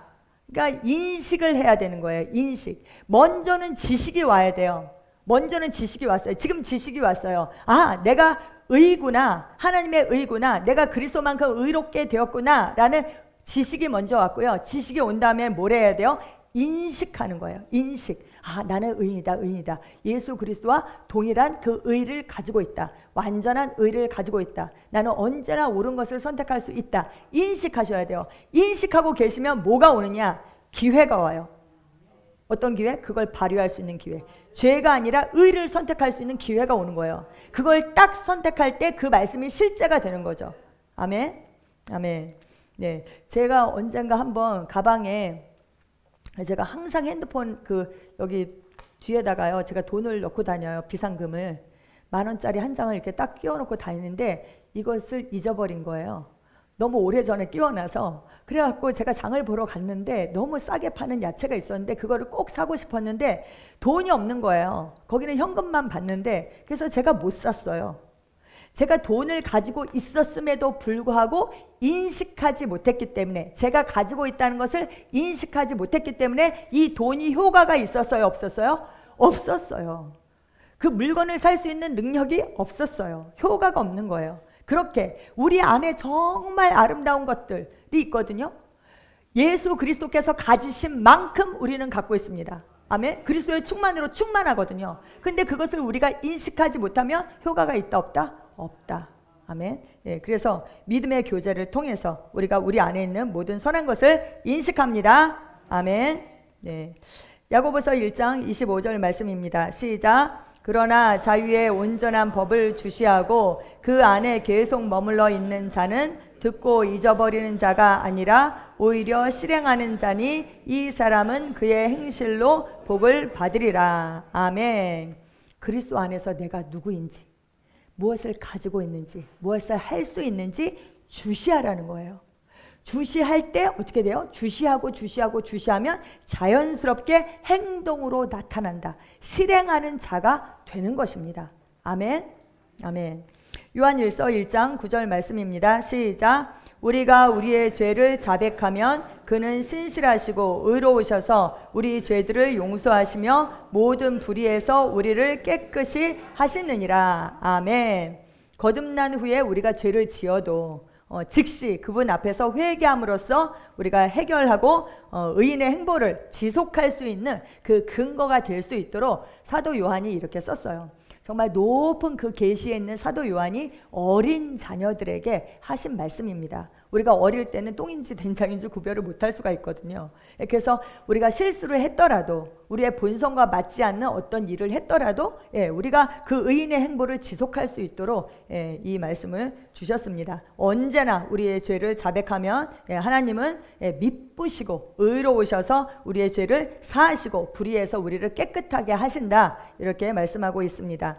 [SPEAKER 1] 그러니까 인식을 해야 되는 거예요. 인식. 먼저는 지식이 와야 돼요. 먼저는 지식이 왔어요. 지금 지식이 왔어요. 아, 내가 의구나, 하나님의 의구나, 내가 그리스도만큼 의롭게 되었구나 라는 지식이 먼저 왔고요. 지식이 온 다음에 뭘 해야 돼요? 인식하는 거예요. 인식. 아, 나는 의인이다, 의인이다. 예수 그리스도와 동일한 그 의를 가지고 있다. 완전한 의를 가지고 있다. 나는 언제나 옳은 것을 선택할 수 있다. 인식하셔야 돼요. 인식하고 계시면 뭐가 오느냐? 기회가 와요. 어떤 기회? 그걸 발휘할 수 있는 기회. 죄가 아니라 의를 선택할 수 있는 기회가 오는 거예요. 그걸 딱 선택할 때 그 말씀이 실제가 되는 거죠. 아멘. 아멘. 네, 제가 언젠가 한번 가방에 제가 항상 핸드폰 여기 뒤에다가요, 제가 돈을 넣고 다녀요. 비상금을 10,000원짜리 한 장을 이렇게 딱 끼워놓고 다니는데 이것을 잊어버린 거예요. 너무 오래전에 끼워놔서. 그래갖고 제가 장을 보러 갔는데 너무 싸게 파는 야채가 있었는데 그거를 꼭 사고 싶었는데 돈이 없는 거예요. 거기는 현금만 받는데. 그래서 제가 못 샀어요. 제가 돈을 가지고 있었음에도 불구하고 인식하지 못했기 때문에, 제가 가지고 있다는 것을 인식하지 못했기 때문에 이 돈이 효과가 있었어요, 없었어요? 없었어요. 그 물건을 살 수 있는 능력이 없었어요. 효과가 없는 거예요. 그렇게 우리 안에 정말 아름다운 것들이 있거든요. 예수 그리스도께서 가지신 만큼 우리는 갖고 있습니다. 아멘. 그리스도의 충만으로 충만하거든요. 근데 그것을 우리가 인식하지 못하면 효과가 있다 없다? 없다. 아멘. 예, 그래서 믿음의 교제를 통해서 우리가 우리 안에 있는 모든 선한 것을 인식합니다. 아멘. 네. 야고보서 1장 25절 말씀입니다. 시작. 그러나 자유의 온전한 법을 주시하고 그 안에 계속 머물러 있는 자는 듣고 잊어버리는 자가 아니라 오히려 실행하는 자니 이 사람은 그의 행실로 복을 받으리라. 아멘. 그리스도 안에서 내가 누구인지, 무엇을 가지고 있는지, 무엇을 할 수 있는지 주시하라는 거예요. 주시할 때 어떻게 돼요? 주시하면 자연스럽게 행동으로 나타난다. 실행하는 자가 되는 것입니다. 아멘. 아멘. 요한일서 1장 9절 말씀입니다. 시작. 우리가 우리의 죄를 자백하면 그는 신실하시고 의로우셔서 우리 죄들을 용서하시며 모든 불의에서 우리를 깨끗이 하시느니라. 아멘. 거듭난 후에 우리가 죄를 지어도 즉시 그분 앞에서 회개함으로써 우리가 해결하고 의인의 행보를 지속할 수 있는 그 근거가 될 수 있도록 사도 요한이 이렇게 썼어요. 정말 높은 그 계시에 있는 사도 요한이 어린 자녀들에게 하신 말씀입니다. 우리가 어릴 때는 똥인지 된장인지 구별을 못할 수가 있거든요. 그래서 우리가 실수를 했더라도, 우리의 본성과 맞지 않는 어떤 일을 했더라도 우리가 그 의인의 행보를 지속할 수 있도록 이 말씀을 주셨습니다. 언제나 우리의 죄를 자백하면 하나님은 미쁘시고 의로우셔서 우리의 죄를 사하시고 불의에서 우리를 깨끗하게 하신다. 이렇게 말씀하고 있습니다.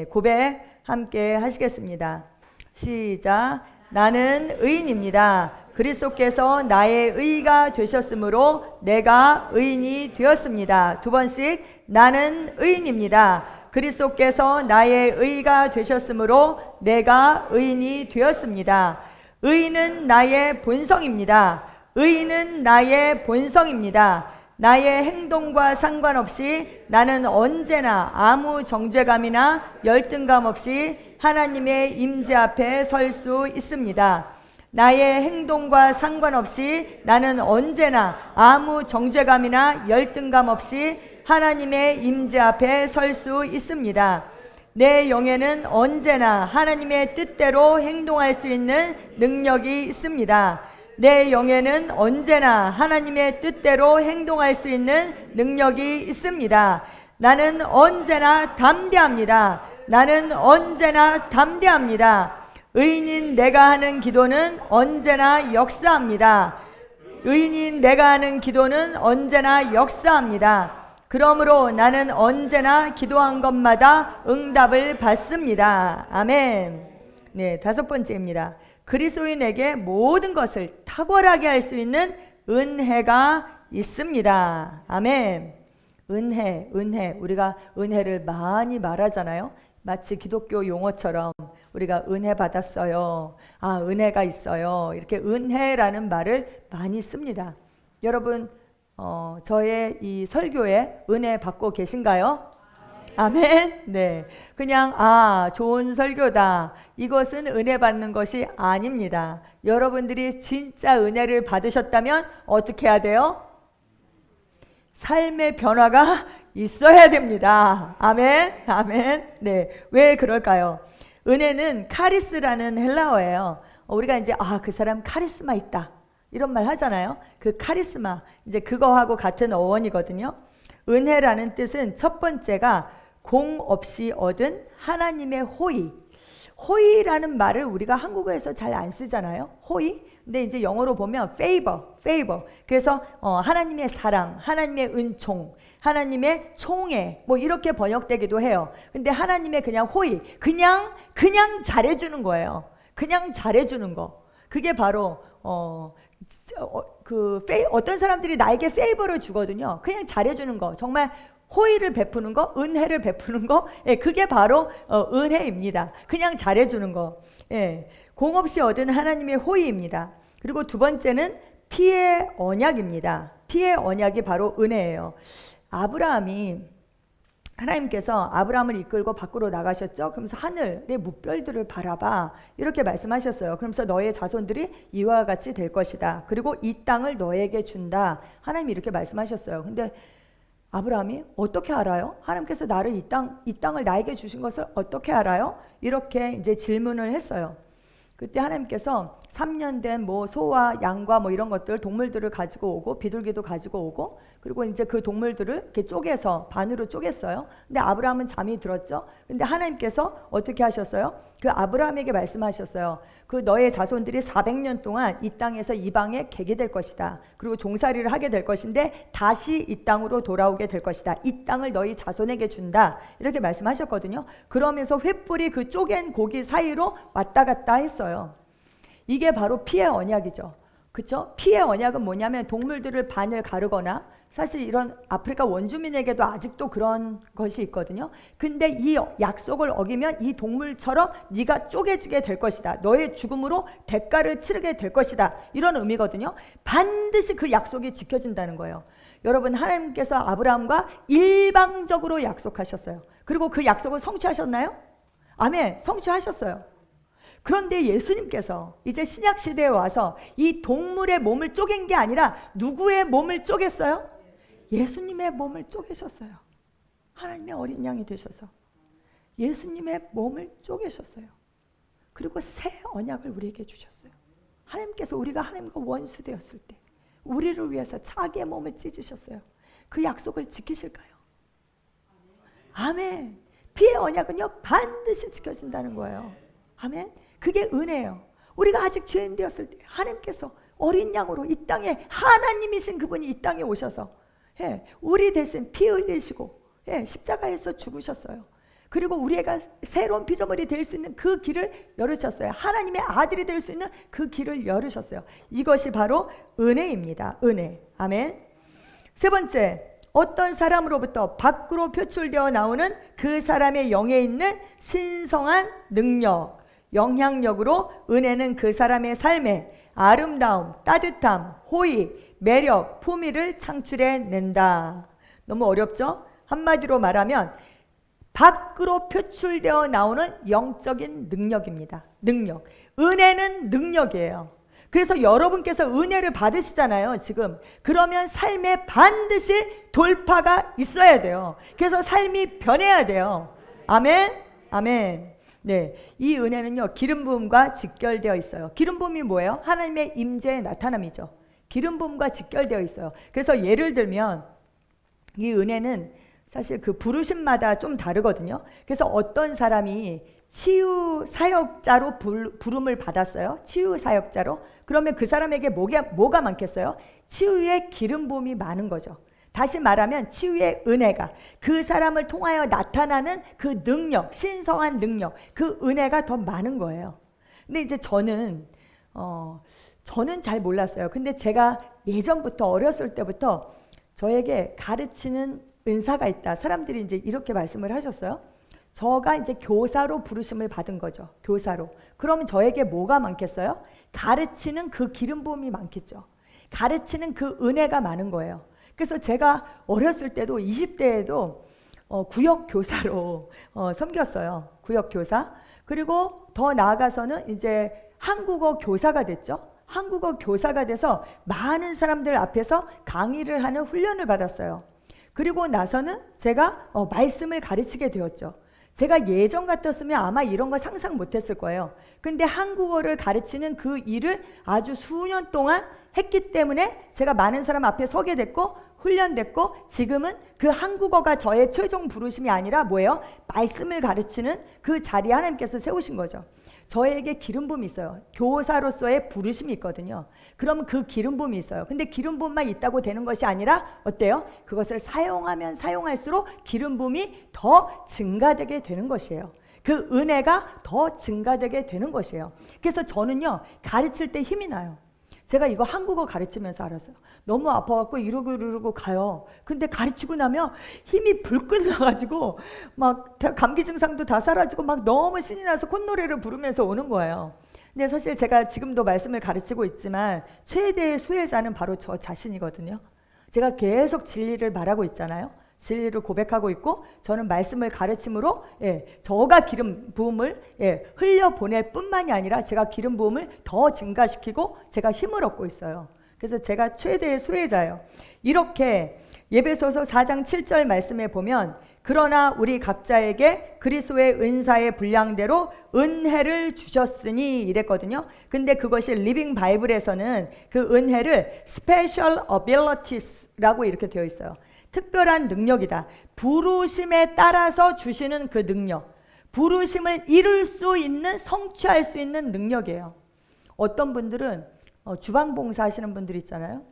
[SPEAKER 1] 고백 함께 하시겠습니다. 시작. 나는 의인입니다. 그리스도께서 나의 의가 되셨으므로 내가 의인이 되었습니다. 두 번씩 나는 의인입니다. 그리스도께서 나의 의가 되셨으므로 내가 의인이 되었습니다. 의인은 나의 본성입니다. 의인은 나의 본성입니다. 나의 행동과 상관없이 나는 언제나 아무 정죄감이나 열등감 없이 하나님의 임재 앞에 설 수 있습니다. 나의 행동과 상관없이 나는 언제나 아무 정죄감이나 열등감 없이 하나님의 임재 앞에 설 수 있습니다. 내 영에는 언제나 하나님의 뜻대로 행동할 수 있는 능력이 있습니다. 내 영에는 언제나 하나님의 뜻대로 행동할 수 있는 능력이 있습니다. 나는 언제나 담대합니다. 나는 언제나 담대합니다. 의인인 내가 하는 기도는 언제나 역사합니다. 의인인 내가 하는 기도는 언제나 역사합니다. 그러므로 나는 언제나 기도한 것마다 응답을 받습니다. 아멘. 네, 다섯 번째입니다. 그리스도인에게 모든 것을 탁월하게 할 수 있는 은혜가 있습니다. 아멘. 은혜. 우리가 은혜를 많이 말하잖아요. 마치 기독교 용어처럼 우리가 은혜 받았어요. 아, 은혜가 있어요. 이렇게 은혜라는 말을 많이 씁니다. 여러분, 저의 이 설교에 은혜 받고 계신가요? 아멘. 네. 그냥 좋은 설교다. 이것은 은혜 받는 것이 아닙니다. 여러분들이 진짜 은혜를 받으셨다면 어떻게 해야 돼요? 삶의 변화가 있어야 됩니다. 아멘. 아멘. 네. 왜 그럴까요? 은혜는 카리스라는 헬라어예요. 우리가 이제 그 사람 카리스마 있다. 이런 말 하잖아요. 그 카리스마, 이제 그거하고 같은 어원이거든요. 은혜라는 뜻은 첫 번째가 공 없이 얻은 하나님의 호의. 호의라는 말을 우리가 한국어에서 잘 안 쓰잖아요. 호의. 근데 이제 영어로 보면 favor. 그래서 하나님의 사랑, 하나님의 은총, 하나님의 총애 뭐 이렇게 번역되기도 해요. 근데 하나님의 그냥 호의, 그냥 잘해주는 거예요. 그냥 잘해주는 거. 그게 바로 어떤 사람들이 나에게 페이버를 주거든요. 그냥 잘해주는 거, 정말 호의를 베푸는 거, 은혜를 베푸는 거, 그게 바로 은혜입니다. 그냥 잘해주는 거. 공 없이 얻은 하나님의 호의입니다. 그리고 두 번째는 피의 언약입니다. 피의 언약이 바로 은혜예요. 하나님께서 아브라함을 이끌고 밖으로 나가셨죠. 그러면서 하늘의 무별들을 바라봐 이렇게 말씀하셨어요. 그러면서 너의 자손들이 이와 같이 될 것이다. 그리고 이 땅을 너에게 준다. 하나님이 이렇게 말씀하셨어요. 근데 아브라함이 어떻게 알아요? 하나님께서 나를 이 땅을 나에게 주신 것을 어떻게 알아요? 이렇게 이제 질문을 했어요. 그때 하나님께서 3년 된 소와 양과 이런 것들, 동물들을 가지고 오고 비둘기도 가지고 오고, 그리고 이제 그 동물들을 이렇게 쪼개서 반으로 쪼갰어요. 근데 아브라함은 잠이 들었죠. 근데 하나님께서 어떻게 하셨어요? 그 아브라함에게 말씀하셨어요. 그 너의 자손들이 400년 동안 이 땅에서 이방에 객이 될 것이다. 그리고 종살이를 하게 될 것인데 다시 이 땅으로 돌아오게 될 것이다. 이 땅을 너희 자손에게 준다. 이렇게 말씀하셨거든요. 그러면서 횃불이 그 쪼갠 고기 사이로 왔다 갔다 했어요. 이게 바로 피의 언약이죠. 그렇죠? 피의 언약은 뭐냐면 동물들을 반을 가르거나, 사실 이런 아프리카 원주민에게도 아직도 그런 것이 있거든요. 근데 이 약속을 어기면 이 동물처럼 네가 쪼개지게 될 것이다. 너의 죽음으로 대가를 치르게 될 것이다. 이런 의미거든요. 반드시 그 약속이 지켜진다는 거예요. 여러분, 하나님께서 아브라함과 일방적으로 약속하셨어요. 그리고 그 약속을 성취하셨나요? 아멘, 성취하셨어요. 그런데 예수님께서 이제 신약 시대에 와서 이 동물의 몸을 쪼갠 게 아니라 누구의 몸을 쪼갰어요? 예수님의 몸을 쪼개셨어요. 하나님의 어린 양이 되셔서 예수님의 몸을 쪼개셨어요. 그리고 새 언약을 우리에게 주셨어요. 하나님께서 우리가 하나님과 원수 되었을 때 우리를 위해서 자기의 몸을 찢으셨어요. 그 약속을 지키실까요? 아멘. 피의 언약은요 반드시 지켜진다는 거예요. 아멘. 그게 은혜예요. 우리가 아직 죄인 되었을 때 하나님께서 어린 양으로 이 땅에, 하나님이신 그분이 이 땅에 오셔서 우리 대신 피 흘리시고 십자가에서 죽으셨어요. 그리고 우리가 새로운 피조물이 될 수 있는 그 길을 열으셨어요. 하나님의 아들이 될 수 있는 그 길을 열으셨어요. 이것이 바로 은혜입니다. 은혜. 아멘. 세 번째, 어떤 사람으로부터 밖으로 표출되어 나오는 그 사람의 영에 있는 신성한 능력, 영향력으로 은혜는 그 사람의 삶에 아름다움, 따뜻함, 호의, 매력, 품위를 창출해낸다. 너무 어렵죠? 한마디로 말하면 밖으로 표출되어 나오는 영적인 능력입니다. 능력. 은혜는 능력이에요. 그래서 여러분께서 은혜를 받으시잖아요, 지금. 그러면 삶에 반드시 돌파가 있어야 돼요. 그래서 삶이 변해야 돼요. 아멘? 아멘. 네, 이 은혜는요, 기름 부음과 직결되어 있어요. 기름 부음이 뭐예요? 하나님의 임재의 나타남이죠. 기름 부음과 직결되어 있어요. 그래서 예를 들면 이 은혜는 사실 그 부르심마다 좀 다르거든요. 그래서 어떤 사람이 치유 사역자로 부름을 받았어요. 치유 사역자로. 그러면 그 사람에게 뭐가 많겠어요? 치유의 기름 부음이 많은 거죠. 다시 말하면 치유의 은혜가 그 사람을 통하여 나타나는 그 능력, 신성한 능력, 그 은혜가 더 많은 거예요. 근데 이제 저는 잘 몰랐어요. 근데 제가 예전부터 어렸을 때부터 저에게 가르치는 은사가 있다. 사람들이 이제 이렇게 말씀을 하셨어요. 저가 이제 교사로 부르심을 받은 거죠. 교사로. 그러면 저에게 뭐가 많겠어요? 가르치는 그 기름 부음이 많겠죠. 가르치는 그 은혜가 많은 거예요. 그래서 제가 어렸을 때도 20대에도 구역 교사로 섬겼어요. 구역 교사. 그리고 더 나아가서는 이제 한국어 교사가 됐죠. 한국어 교사가 돼서 많은 사람들 앞에서 강의를 하는 훈련을 받았어요. 그리고 나서는 제가 말씀을 가르치게 되었죠. 제가 예전 같았으면 아마 이런 거 상상 못했을 거예요. 근데 한국어를 가르치는 그 일을 아주 수년 동안 했기 때문에 제가 많은 사람 앞에 서게 됐고 훈련됐고, 지금은 그 한국어가 저의 최종 부르심이 아니라 뭐예요? 말씀을 가르치는 그 자리에 하나님께서 세우신 거죠. 저에게 기름 부음이 있어요. 교사로서의 부르심이 있거든요. 그러면 그 기름 부음이 있어요. 근데 기름 부음만 있다고 되는 것이 아니라 어때요? 그것을 사용하면 사용할수록 기름 부음이 더 증가되게 되는 것이에요. 그 은혜가 더 증가되게 되는 것이에요. 그래서 저는요, 가르칠 때 힘이 나요. 제가 이거 한국어 가르치면서 알았어요. 너무 아파갖고 이러고 가요. 근데 가르치고 나면 힘이 불끈 나가지고 막 감기 증상도 다 사라지고 막 너무 신이 나서 콧노래를 부르면서 오는 거예요. 근데 사실 제가 지금도 말씀을 가르치고 있지만 최대의 수혜자는 바로 저 자신이거든요. 제가 계속 진리를 말하고 있잖아요. 진리를 고백하고 있고, 저는 말씀을 가르침으로 저가 기름 부음을 흘려보낼 뿐만이 아니라 제가 기름 부음을 더 증가시키고 제가 힘을 얻고 있어요. 그래서 제가 최대의 수혜자예요. 이렇게 에베소서 4장 7절 말씀에 보면, 그러나 우리 각자에게 그리스도의 은사의 분량대로 은혜를 주셨으니 이랬거든요. 근데 그것이 리빙 바이블에서는 그 은혜를 special abilities라고 이렇게 되어 있어요. 특별한 능력이다. 부르심에 따라서 주시는 그 능력, 부르심을 이룰 수 있는, 성취할 수 있는 능력이에요. 어떤 분들은 주방 봉사 하시는 분들 있잖아요.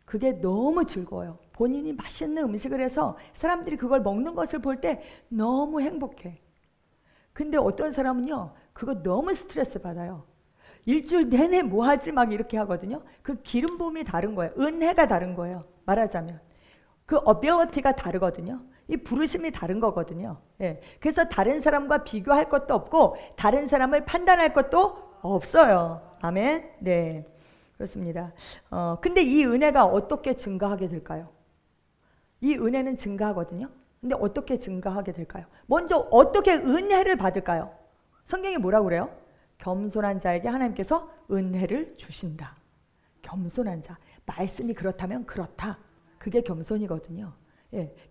[SPEAKER 1] 그게 너무 즐거워요. 본인이 맛있는 음식을 해서 사람들이 그걸 먹는 것을 볼 때 너무 행복해. 근데 어떤 사람은요, 그거 너무 스트레스 받아요. 일주일 내내 뭐 하지 막 이렇게 하거든요. 그 기름 부음이 다른 거예요. 은혜가 다른 거예요. 말하자면 그 어빌리티가 다르거든요. 이 부르심이 다른 거거든요. 그래서 다른 사람과 비교할 것도 없고 다른 사람을 판단할 것도 없어요. 아멘. 네, 그렇습니다. 근데 이 은혜가 어떻게 증가하게 될까요? 이 은혜는 증가하거든요. 근데 어떻게 증가하게 될까요? 먼저 어떻게 은혜를 받을까요? 성경이 뭐라고 그래요? 겸손한 자에게 하나님께서 은혜를 주신다. 겸손한 자. 말씀이 그렇다면 그렇다. 그게 겸손이거든요.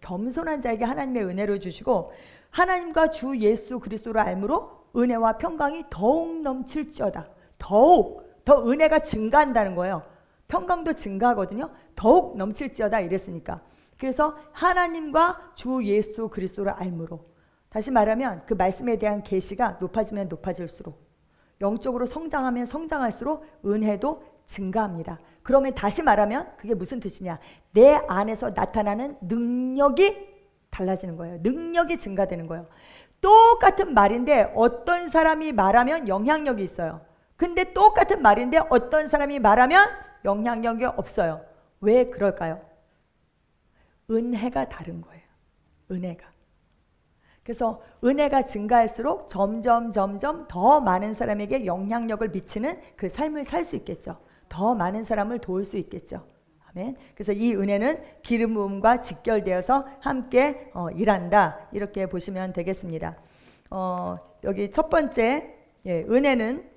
[SPEAKER 1] 겸손한 자에게 하나님의 은혜를 주시고, 하나님과 주 예수 그리스도를 알므로 은혜와 평강이 더욱 넘칠지어다. 더욱 더 은혜가 증가한다는 거예요. 평강도 증가하거든요. 더욱 넘칠지어다 이랬으니까. 그래서 하나님과 주 예수 그리스도를 알므로, 다시 말하면 그 말씀에 대한 계시가 높아지면 높아질수록, 영적으로 성장하면 성장할수록 은혜도 증가합니다. 그러면 다시 말하면 그게 무슨 뜻이냐? 내 안에서 나타나는 능력이 달라지는 거예요. 능력이 증가되는 거예요. 똑같은 말인데 어떤 사람이 말하면 영향력이 있어요. 근데 똑같은 말인데 어떤 사람이 말하면 영향력이 없어요. 왜 그럴까요? 은혜가 다른 거예요. 은혜가. 그래서 은혜가 증가할수록 점점 더 많은 사람에게 영향력을 미치는 그 삶을 살 수 있겠죠. 더 많은 사람을 도울 수 있겠죠. 아멘. 그래서 이 은혜는 기름 부음과 직결되어서 함께 일한다. 이렇게 보시면 되겠습니다. 여기 첫 번째, 은혜는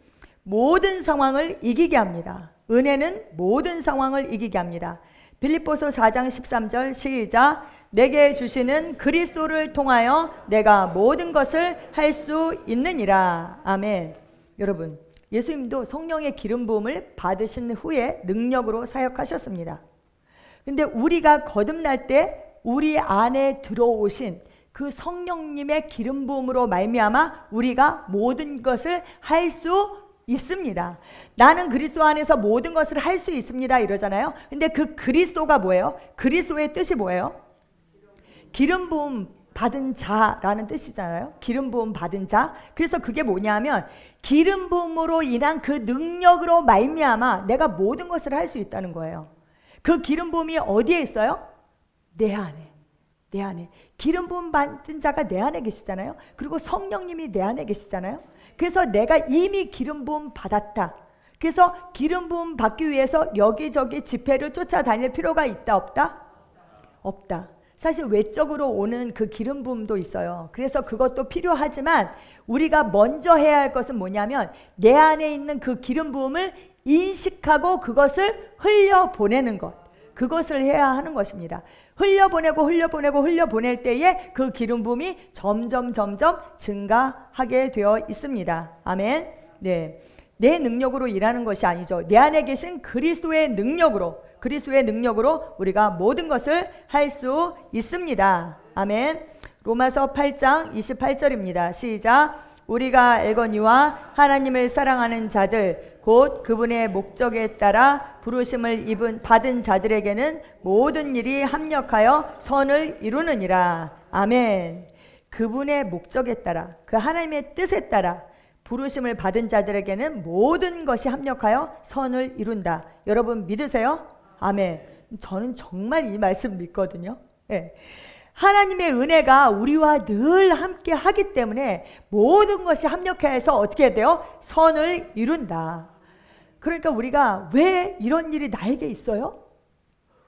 [SPEAKER 1] 모든 상황을 이기게 합니다. 은혜는 모든 상황을 이기게 합니다. 빌립보서 4장 13절 시작. 내게 주시는 그리스도를 통하여 내가 모든 것을 할 수 있느니라. 아멘. 여러분, 예수님도 성령의 기름 부음을 받으신 후에 능력으로 사역하셨습니다. 근데 우리가 거듭날 때 우리 안에 들어오신 그 성령님의 기름 부음으로 말미암아 우리가 모든 것을 할 수 있습니다. 나는 그리스도 안에서 모든 것을 할 수 있습니다 이러잖아요. 근데 그 그리스도가 뭐예요? 그리스도의 뜻이 뭐예요? 기름 부음 받은 자라는 뜻이잖아요. 기름 부음 받은 자. 그래서 그게 뭐냐면 기름 부음으로 인한 그 능력으로 말미암아 내가 모든 것을 할 수 있다는 거예요. 그 기름 부음이 어디에 있어요? 내 안에. 내 안에. 기름 부음 받은 자가 내 안에 계시잖아요. 그리고 성령님이 내 안에 계시잖아요. 그래서 내가 이미 기름 부음 받았다. 그래서 기름 부음 받기 위해서 여기저기 집회를 쫓아다닐 필요가 있다 없다? 없다. 사실 외적으로 오는 그 기름 부음도 있어요. 그래서 그것도 필요하지만 우리가 먼저 해야 할 것은 뭐냐면 내 안에 있는 그 기름 부음을 인식하고 그것을 흘려보내는 것. 그것을 해야 하는 것입니다. 흘려보낼 때에 그 기름 부음이 점점 증가하게 되어 있습니다. 아멘. 네. 내 능력으로 일하는 것이 아니죠. 내 안에 계신 그리스도의 능력으로 우리가 모든 것을 할 수 있습니다. 아멘. 로마서 8장 28절입니다. 시작. 우리가 알거니와 하나님을 사랑하는 자들 곧 그분의 목적에 따라 부르심을 받은 자들에게는 모든 일이 합력하여 선을 이루느니라. 아멘. 그분의 목적에 따라 그 하나님의 뜻에 따라 부르심을 받은 자들에게는 모든 것이 합력하여 선을 이룬다. 여러분 믿으세요? 아멘. 저는 정말 이 말씀 믿거든요. 네. 하나님의 은혜가 우리와 늘 함께 하기 때문에 모든 것이 합력해서 어떻게 돼요? 선을 이룬다. 그러니까 우리가 왜 이런 일이 나에게 있어요?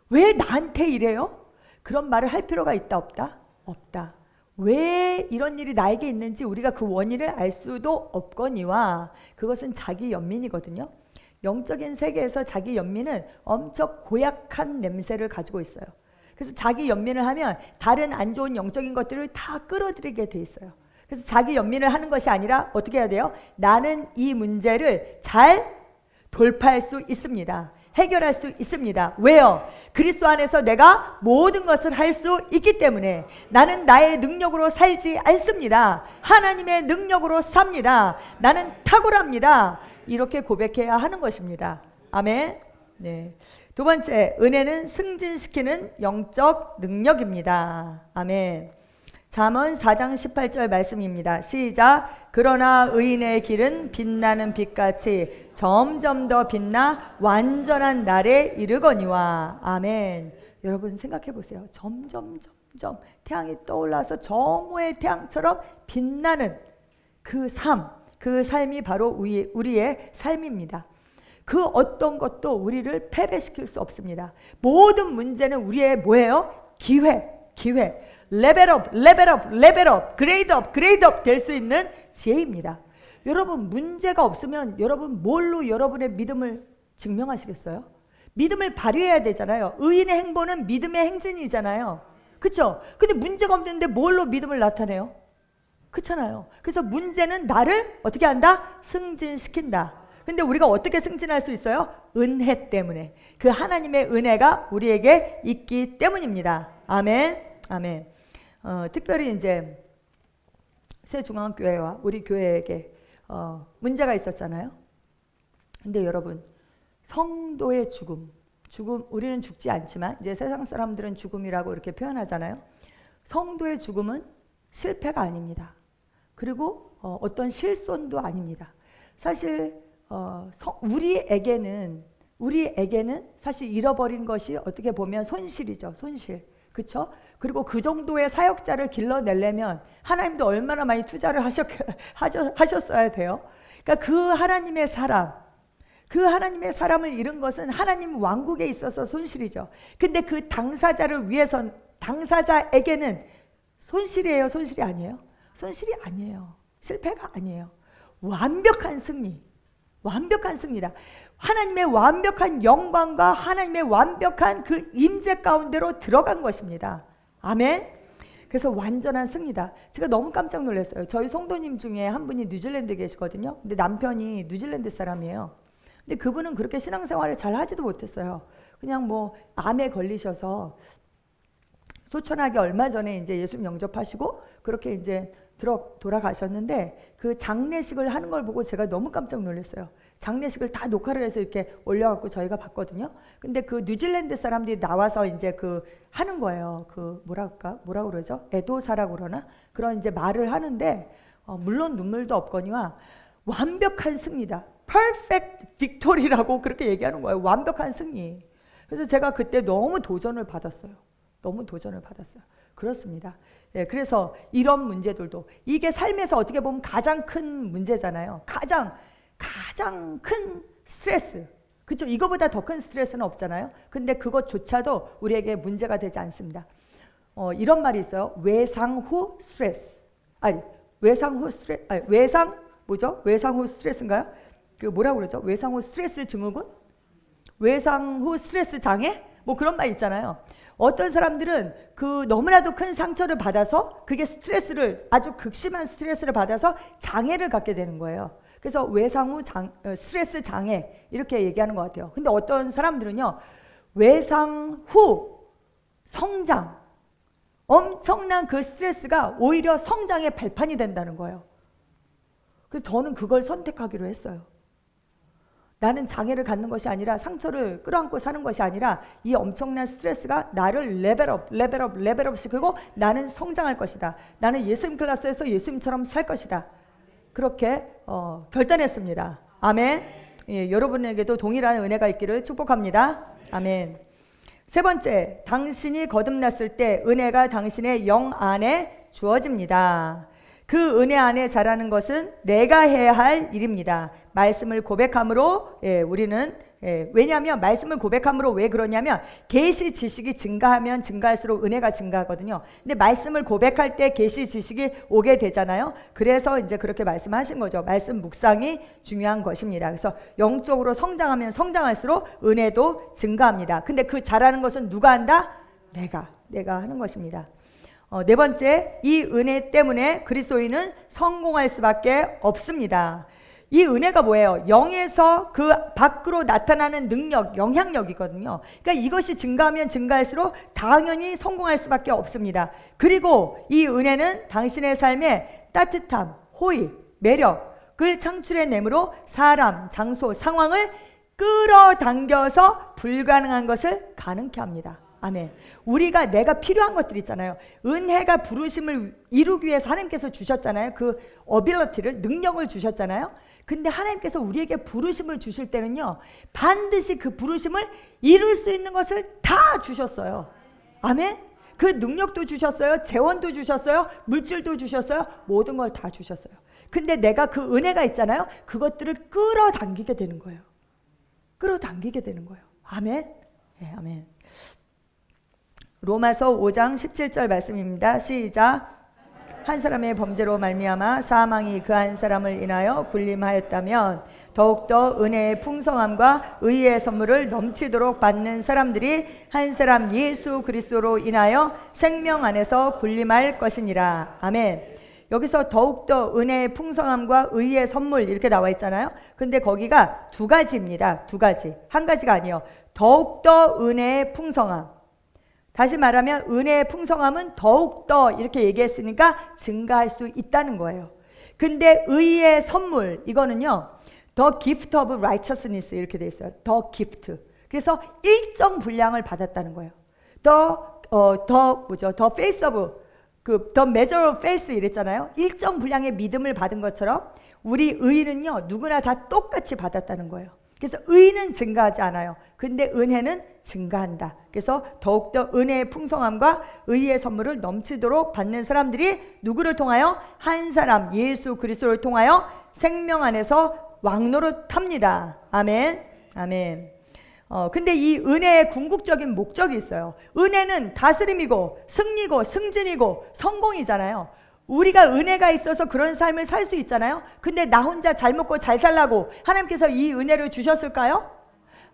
[SPEAKER 1] 왜 나한테 이래요? 그런 말을 할 필요가 있다 없다? 없다. 왜 이런 일이 나에게 있는지 우리가 그 원인을 알 수도 없거니와 그것은 자기 연민이거든요. 영적인 세계에서 자기 연민은 엄청 고약한 냄새를 가지고 있어요. 그래서 자기 연민을 하면 다른 안 좋은 영적인 것들을 다 끌어들이게 돼 있어요. 그래서 자기 연민을 하는 것이 아니라 어떻게 해야 돼요? 나는 이 문제를 잘 돌파할 수 있습니다. 해결할 수 있습니다. 왜요? 그리스도 안에서 내가 모든 것을 할 수 있기 때문에 나는 나의 능력으로 살지 않습니다. 하나님의 능력으로 삽니다. 나는 탁월합니다. 이렇게 고백해야 하는 것입니다. 아멘. 네. 두 번째, 은혜는 승진시키는 영적 능력입니다. 아멘. 잠언 4장 18절 말씀입니다. 시작. 그러나 의인의 길은 빛나는 빛같이 점점 더 빛나 완전한 날에 이르거니와. 아멘. 여러분 생각해 보세요. 점점 태양이 떠올라서 정오의 태양처럼 빛나는 그 삶이 바로 우리의 삶입니다. 그 어떤 것도 우리를 패배시킬 수 없습니다. 모든 문제는 우리의 뭐예요? 기회. 레벨업, 그레이드업 될 수 있는 지혜입니다. 여러분 문제가 없으면 여러분 뭘로 여러분의 믿음을 증명하시겠어요? 믿음을 발휘해야 되잖아요. 의인의 행보는 믿음의 행진이잖아요. 그렇죠? 근데 문제가 없는데 뭘로 믿음을 나타내요? 그렇잖아요. 그래서 문제는 나를 어떻게 한다? 승진시킨다. 근데 우리가 어떻게 승진할 수 있어요? 은혜 때문에. 그 하나님의 은혜가 우리에게 있기 때문입니다. 아멘. 아멘. 특별히 이제 새중앙교회와 우리 교회에게 문제가 있었잖아요. 근데 여러분 성도의 죽음 우리는 죽지 않지만 이제 세상 사람들은 죽음이라고 이렇게 표현하잖아요. 성도의 죽음은 실패가 아닙니다. 그리고 어떤 실손도 아닙니다. 사실 우리에게는 사실 잃어버린 것이 어떻게 보면 손실이죠. 손실. 그렇죠? 그리고 그 정도의 사역자를 길러내려면 하나님도 얼마나 많이 투자를 하셨어야 돼요. 그러니까 그 하나님의 사람을 잃은 것은 하나님 왕국에 있어서 손실이죠. 근데 그 당사자를 위해선 당사자에게는 손실이에요, 손실이 아니에요? 손실이 아니에요. 실패가 아니에요. 완벽한 승리. 완벽한 승리다. 하나님의 완벽한 영광과 하나님의 완벽한 그 임재 가운데로 들어간 것입니다. 아멘. 그래서 완전한 승리다. 제가 너무 깜짝 놀랐어요. 저희 성도님 중에 한 분이 뉴질랜드에 계시거든요. 근데 남편이 뉴질랜드 사람이에요. 근데 그분은 그렇게 신앙생활을 잘 하지도 못했어요. 그냥 뭐 암에 걸리셔서 소천하게 얼마 전에 이제 예수 영접하시고 그렇게 이제 돌아가셨는데 그 장례식을 하는 걸 보고 제가 너무 깜짝 놀랐어요. 장례식을 다 녹화를 해서 이렇게 올려갖고 저희가 봤거든요. 근데 그 뉴질랜드 사람들이 나와서 이제 그 하는 거예요. 그 뭐라고 그러죠? 애도사라고 그러나? 그런 이제 말을 하는데 물론 눈물도 없거니와 완벽한 승리다. perfect victory라고 그렇게 얘기하는 거예요. 완벽한 승리. 그래서 제가 그때 너무 도전을 받았어요. 그렇습니다. 네, 그래서 이런 문제들도 이게 삶에서 어떻게 보면 가장 큰 문제잖아요. 가장 큰 스트레스. 그렇죠? 이거보다 더 큰 스트레스는 없잖아요. 근데 그것조차도 우리에게 문제가 되지 않습니다. 이런 말이 있어요. 외상 후 스트레스. 외상 후 스트레스인가요? 그 뭐라고 그러죠? 외상 후 스트레스 증후군? 외상 후 스트레스 장애? 뭐 그런 말 있잖아요. 어떤 사람들은 그 너무나도 큰 상처를 받아서 그게 아주 극심한 스트레스를 받아서 장애를 갖게 되는 거예요. 그래서 외상 후 스트레스 장애 이렇게 얘기하는 것 같아요. 근데 어떤 사람들은요, 외상 후 성장, 엄청난 그 스트레스가 오히려 성장의 발판이 된다는 거예요. 그래서 저는 그걸 선택하기로 했어요. 나는 장애를 갖는 것이 아니라 상처를 끌어안고 사는 것이 아니라 이 엄청난 스트레스가 나를 레벨업 시키고 나는 성장할 것이다. 나는 예수님 클래스에서 예수님처럼 살 것이다. 그렇게 결단했습니다. 아멘. 예, 여러분에게도 동일한 은혜가 있기를 축복합니다. 아멘. 세 번째, 당신이 거듭났을 때 은혜가 당신의 영 안에 주어집니다. 그 은혜 안에 자라는 것은 내가 해야 할 일입니다. 말씀을 고백함으로 우리는 왜냐하면 말씀을 고백함으로 왜 그러냐면 계시 지식이 증가하면 증가할수록 은혜가 증가하거든요. 근데 말씀을 고백할 때 계시 지식이 오게 되잖아요. 그래서 이제 그렇게 말씀하신 거죠. 말씀 묵상이 중요한 것입니다. 그래서 영적으로 성장하면 성장할수록 은혜도 증가합니다. 근데 그 자라는 것은 누가 한다? 내가 하는 것입니다. 네 번째, 이 은혜 때문에 그리스도인은 성공할 수밖에 없습니다. 이 은혜가 뭐예요? 영에서 그 밖으로 나타나는 능력, 영향력이거든요. 그러니까 이것이 증가하면 증가할수록 당연히 성공할 수밖에 없습니다. 그리고 이 은혜는 당신의 삶에 따뜻함, 호의, 매력을 창출해내므로 사람, 장소, 상황을 끌어당겨서 불가능한 것을 가능케 합니다. 아멘. 내가 필요한 것들 있잖아요. 은혜가 부르심을 이루기 위해서 하나님께서 주셨잖아요. 그 어빌리티를, 능력을 주셨잖아요. 근데 하나님께서 우리에게 부르심을 주실 때는요, 반드시 그 부르심을 이룰 수 있는 것을 다 주셨어요. 아멘. 그 능력도 주셨어요. 재원도 주셨어요. 물질도 주셨어요. 모든 걸 다 주셨어요. 근데 내가 그 은혜가 있잖아요. 그것들을 끌어당기게 되는 거예요. 아멘. 네, 아멘. 로마서 5장 17절 말씀입니다. 시작. 한 사람의 범죄로 말미암아 사망이 그 한 사람을 인하여 군림하였다면 더욱더 은혜의 풍성함과 의의 선물을 넘치도록 받는 사람들이 한 사람 예수 그리스도로 인하여 생명 안에서 군림할 것이니라. 아멘. 여기서 더욱더 은혜의 풍성함과 의의 선물 이렇게 나와 있잖아요. 근데 거기가 두 가지입니다. 두 가지. 한 가지가 아니에요. 더욱더 은혜의 풍성함. 다시 말하면 은혜의 풍성함은 더욱더 이렇게 얘기했으니까 증가할 수 있다는 거예요. 근데 의의 선물, 이거는요, The gift of righteousness 이렇게 돼 있어요. The gift. 그래서 일정 분량을 받았다는 거예요. The face of The measure of faith 이랬잖아요. 일정 분량의 믿음을 받은 것처럼 우리 의는요 누구나 다 똑같이 받았다는 거예요. 그래서 의는 증가하지 않아요. 근데 은혜는 증가한다. 그래서 더욱더 은혜의 풍성함과 의의 선물을 넘치도록 받는 사람들이 누구를 통하여? 한 사람 예수 그리스도를 통하여 생명 안에서 왕노릇합니다. 아멘. 아멘. 근데 이 은혜의 궁극적인 목적이 있어요. 은혜는 다스림이고 승리고 승진이고 성공이잖아요. 우리가 은혜가 있어서 그런 삶을 살 수 있잖아요. 근데 나 혼자 잘 먹고 잘 살라고 하나님께서 이 은혜를 주셨을까요?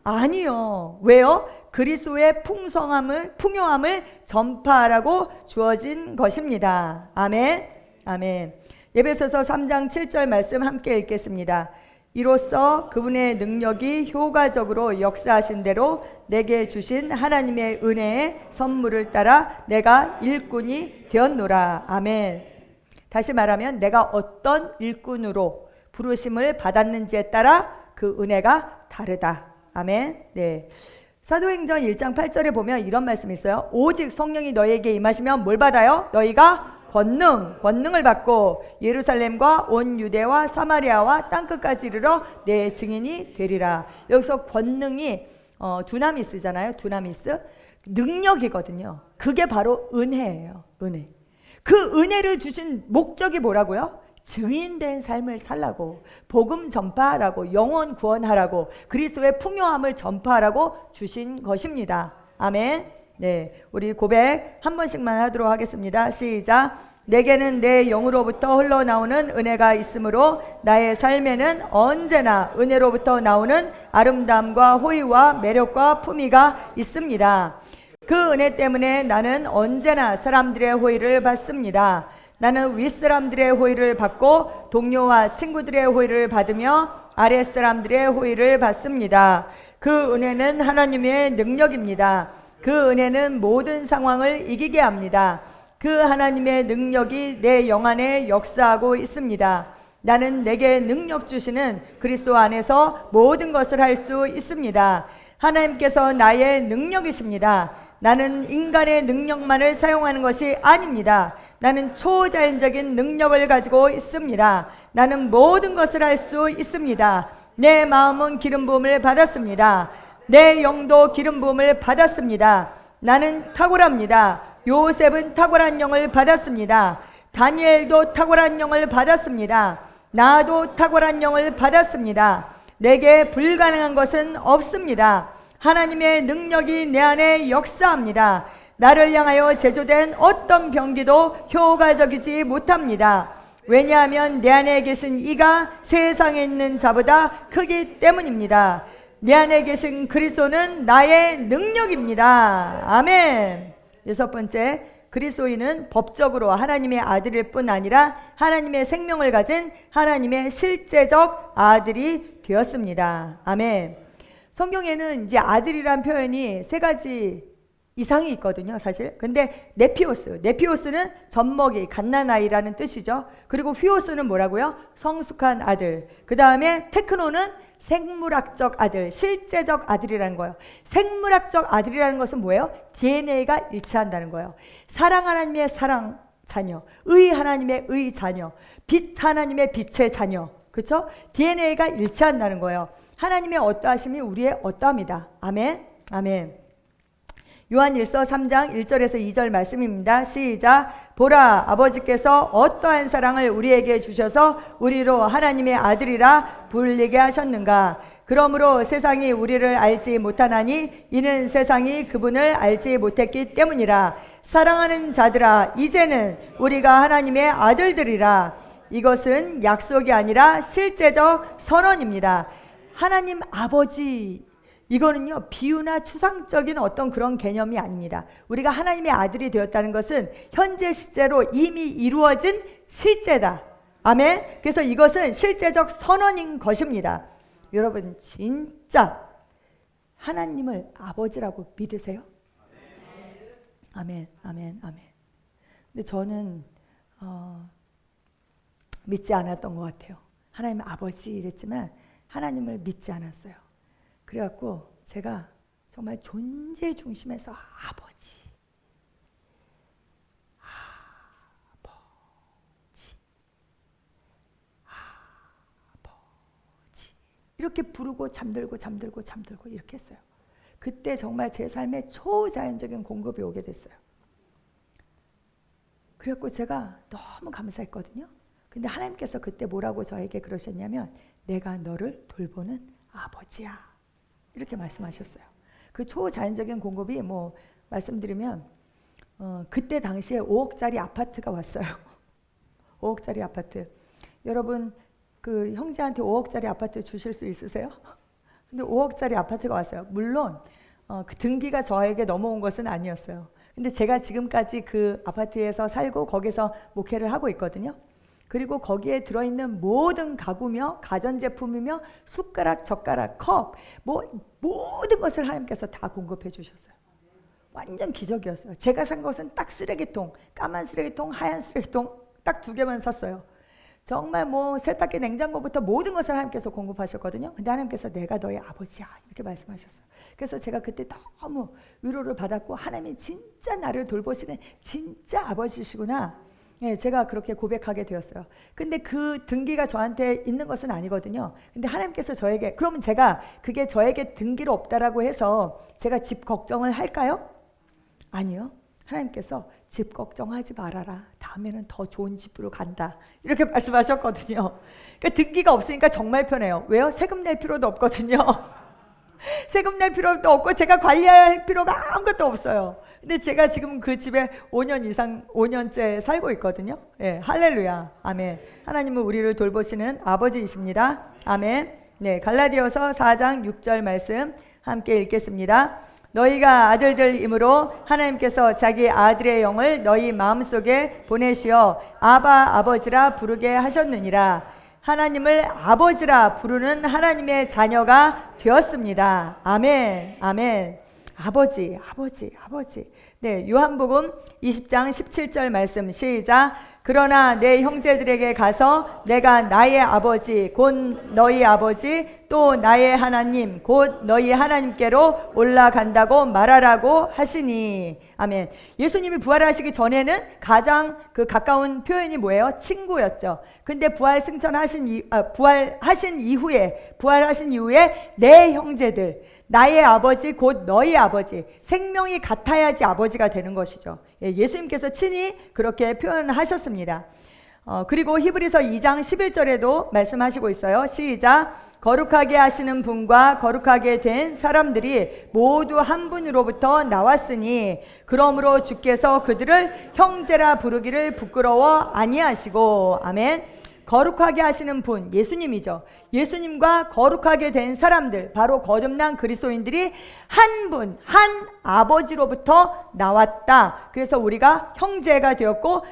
[SPEAKER 1] 아니요. 왜요? 그리스도의 풍요함을 전파하라고 주어진 것입니다. 아멘. 아멘. 에베소서 3장 7절 말씀 함께 읽겠습니다. 이로써 그분의 능력이 효과적으로 역사하신 대로 내게 주신 하나님의 은혜의 선물을 따라 내가 일꾼이 되었노라. 아멘. 다시 말하면 내가 어떤 일꾼으로 부르심을 받았는지에 따라 그 은혜가 다르다. 아멘. 네. 사도행전 1장 8절에 보면 이런 말씀이 있어요. 오직 성령이 너희에게 임하시면 뭘 받아요? 너희가 권능을 받고 예루살렘과 온 유대와 사마리아와 땅끝까지 이르러 내 증인이 되리라. 여기서 권능이 두나미스잖아요. 두나미스. 능력이거든요. 그게 바로 은혜예요. 은혜. 그 은혜를 주신 목적이 뭐라고요? 증인된 삶을 살라고, 복음 전파하라고, 영혼 구원하라고, 그리스도의 풍요함을 전파하라고 주신 것입니다. 아멘. 네, 우리 고백 한 번씩만 하도록 하겠습니다. 시작. 내게는 내 영으로부터 흘러나오는 은혜가 있으므로 나의 삶에는 언제나 은혜로부터 나오는 아름다움과 호의와 매력과 품위가 있습니다. 그 은혜 때문에 나는 언제나 사람들의 호의를 받습니다. 나는 윗사람들의 호의를 받고 동료와 친구들의 호의를 받으며 아랫사람들의 호의를 받습니다. 그 은혜는 하나님의 능력입니다. 그 은혜는 모든 상황을 이기게 합니다. 그 하나님의 능력이 내 영 안에 역사하고 있습니다. 나는 내게 능력 주시는 그리스도 안에서 모든 것을 할 수 있습니다. 하나님께서 나의 능력이십니다. 나는 인간의 능력만을 사용하는 것이 아닙니다. 나는 초자연적인 능력을 가지고 있습니다. 나는 모든 것을 할 수 있습니다. 내 마음은 기름 부음을 받았습니다. 내 영도 기름 부음을 받았습니다. 나는 탁월합니다. 요셉은 탁월한 영을 받았습니다. 다니엘도 탁월한 영을 받았습니다. 나도 탁월한 영을 받았습니다. 내게 불가능한 것은 없습니다. 하나님의 능력이 내 안에 역사합니다. 나를 향하여 제조된 어떤 병기도 효과적이지 못합니다. 왜냐하면 내 안에 계신 이가 세상에 있는 자보다 크기 때문입니다. 내 안에 계신 그리스도는 나의 능력입니다. 아멘. 여섯 번째, 그리스도인은 법적으로 하나님의 아들일 뿐 아니라 하나님의 생명을 가진 하나님의 실제적 아들이 되었습니다. 아멘. 성경에는 이제 아들이란 표현이 세 가지 이상이 있거든요, 사실. 근데 네피오스는 젖먹이, 갓난아이라는 뜻이죠. 그리고 휘오스는 뭐라고요? 성숙한 아들. 그 다음에 테크노는 생물학적 아들, 실제적 아들이라는 거예요. 생물학적 아들이라는 것은 뭐예요? DNA가 일치한다는 거예요. 사랑 하나님의 사랑 자녀, 의 하나님의 의 자녀, 빛 하나님의 빛의 자녀. 그렇죠? DNA가 일치한다는 거예요. 하나님의 어떠하심이 우리의 어떠합니다. 아멘. 아멘. 요한일서 3장 1절에서 2절 말씀입니다. 시작. 보라, 아버지께서 어떠한 사랑을 우리에게 주셔서 우리로 하나님의 아들이라 불리게 하셨는가. 그러므로 세상이 우리를 알지 못하나니 이는 세상이 그분을 알지 못했기 때문이라. 사랑하는 자들아, 이제는 우리가 하나님의 아들들이라. 이것은 약속이 아니라 실제적 선언입니다. 하나님 아버지, 이거는요 비유나 추상적인 어떤 그런 개념이 아닙니다. 우리가 하나님의 아들이 되었다는 것은 현재 시제로 이미 이루어진 실제다. 아멘. 그래서 이것은 실제적 선언인 것입니다. 여러분 진짜 하나님을 아버지라고 믿으세요? 아멘. 아멘. 아멘. 근데 저는 믿지 않았던 것 같아요. 하나님 아버지 이랬지만 하나님을 믿지 않았어요. 그래갖고 제가 정말 존재 중심에서 아버지, 이렇게 부르고 잠들고 이렇게 했어요. 그때 정말 제 삶에 초자연적인 공급이 오게 됐어요. 그래갖고 제가 너무 감사했거든요. 근데 하나님께서 그때 뭐라고 저에게 그러셨냐면 내가 너를 돌보는 아버지야 이렇게 말씀하셨어요. 그 초자연적인 공급이 뭐 말씀드리면 그때 당시에 5억짜리 아파트가 왔어요. 5억짜리 아파트. 여러분 그 형제한테 5억짜리 아파트 주실 수 있으세요? 근데 5억짜리 아파트가 왔어요. 물론 그 등기가 저에게 넘어온 것은 아니었어요. 근데 제가 지금까지 그 아파트에서 살고 거기서 목회를 하고 있거든요. 그리고 거기에 들어있는 모든 가구며 가전제품이며 숟가락, 젓가락, 컵 모든 것을 하나님께서 다 공급해 주셨어요. 완전 기적이었어요. 제가 산 것은 딱 쓰레기통, 까만 쓰레기통, 하얀 쓰레기통 딱 2개만 샀어요. 정말 뭐 세탁기, 냉장고부터 모든 것을 하나님께서 공급하셨거든요. 근데 하나님께서 내가 너의 아버지야 이렇게 말씀하셨어요. 그래서 제가 그때 너무 위로를 받았고 하나님이 진짜 나를 돌보시는 진짜 아버지시구나. 예, 제가 그렇게 고백하게 되었어요. 근데 그 등기가 저한테 있는 것은 아니거든요. 근데 하나님께서 저에게 그러면 제가 그게 저에게 등기로 없다라고 해서 제가 집 걱정을 할까요? 아니요. 하나님께서 집 걱정하지 말아라. 다음에는 더 좋은 집으로 간다. 이렇게 말씀하셨거든요. 그러니까 등기가 없으니까 정말 편해요. 왜요? 세금 낼 필요도 없거든요. 세금 낼 필요도 없고 제가 관리할 필요가 아무것도 없어요. 근데 제가 지금 그 집에 5년째 살고 있거든요. 네, 할렐루야. 아멘. 하나님은 우리를 돌보시는 아버지이십니다. 아멘. 네, 갈라디아서 4장 6절 말씀 함께 읽겠습니다. 너희가 아들들이므로 하나님께서 자기 아들의 영을 너희 마음속에 보내시어 아바 아버지라 부르게 하셨느니라. 하나님을 아버지라 부르는 하나님의 자녀가 되었습니다. 아멘, 아멘. 아버지. 네, 요한복음 20장 17절 말씀 시작. 그러나 내 형제들에게 가서 내가 나의 아버지 곧 너희 아버지 또 나의 하나님 곧 너희 하나님께로 올라간다고 말하라고 하시니. 아멘. 예수님이 부활하시기 전에는 가장 그 가까운 표현이 뭐예요? 친구였죠. 근데 부활하신 이후에 내 형제들, 나의 아버지 곧 너희 아버지, 생명이 같아야지 아버지가 되는 것이죠. 예수님께서 친히 그렇게 표현하셨습니다. 그리고 히브리서 2장 11절에도 말씀하시고 있어요. 시작. 거룩하게 하시는 분과 거룩하게 된 사람들이 모두 한 분으로부터 나왔으니 그러므로 주께서 그들을 형제라 부르기를 부끄러워 아니하시고. 아멘. 거룩하게 하시는 분, 예수님이죠. 예수님과 거룩하게 된 사람들, 바로 거듭난 그리스도인들이 한 분, 한 아버지로부터 나왔다. 그래서 우리가 형제가 되었고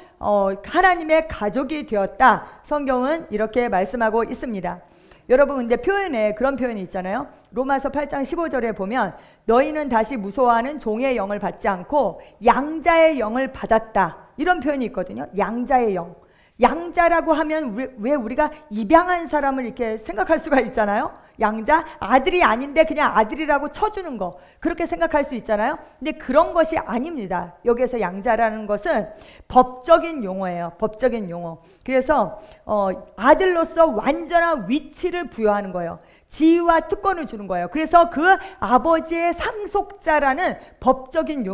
[SPEAKER 1] 하나님의 가족이 되었다. 성경은 이렇게 말씀하고 있습니다. 여러분 근데 표현에 그런 표현이 있잖아요. 로마서 8장 15절에 보면 너희는 다시 무서워하는 종의 영을 받지 않고 양자의 영을 받았다. 이런 표현이 있거든요. 양자의 영. 양자라고 하면 왜 우리가 입양한 사람을 이렇게 생각할 수가 있잖아요. 양자, 아들이 아닌데 그냥 아들이라고 쳐주는 거, 그렇게 생각할 수 있잖아요. 근데 그런 것이 아닙니다. 여기에서 양자라는 것은 법적인 용어예요. 법적인 용어. 그래서 아들로서 완전한 위치를 부여하는 거예요. 지위와 특권을 주는 거예요. 그래서 그 아버지의 상속자라는 법적인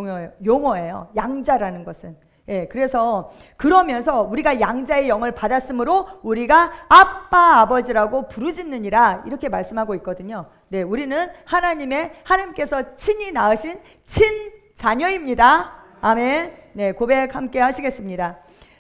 [SPEAKER 1] 용어예요. 양자라는 것은. 예, 그래서 그러면서 우리가 양자의 영을 받았으므로 우리가 아빠 아버지라고 부르짖느니라 이렇게 말씀하고 있거든요. 네, 우리는 하나님께서 친히 낳으신 친자녀입니다. 아멘. 네, 고백 함께 하시겠습니다.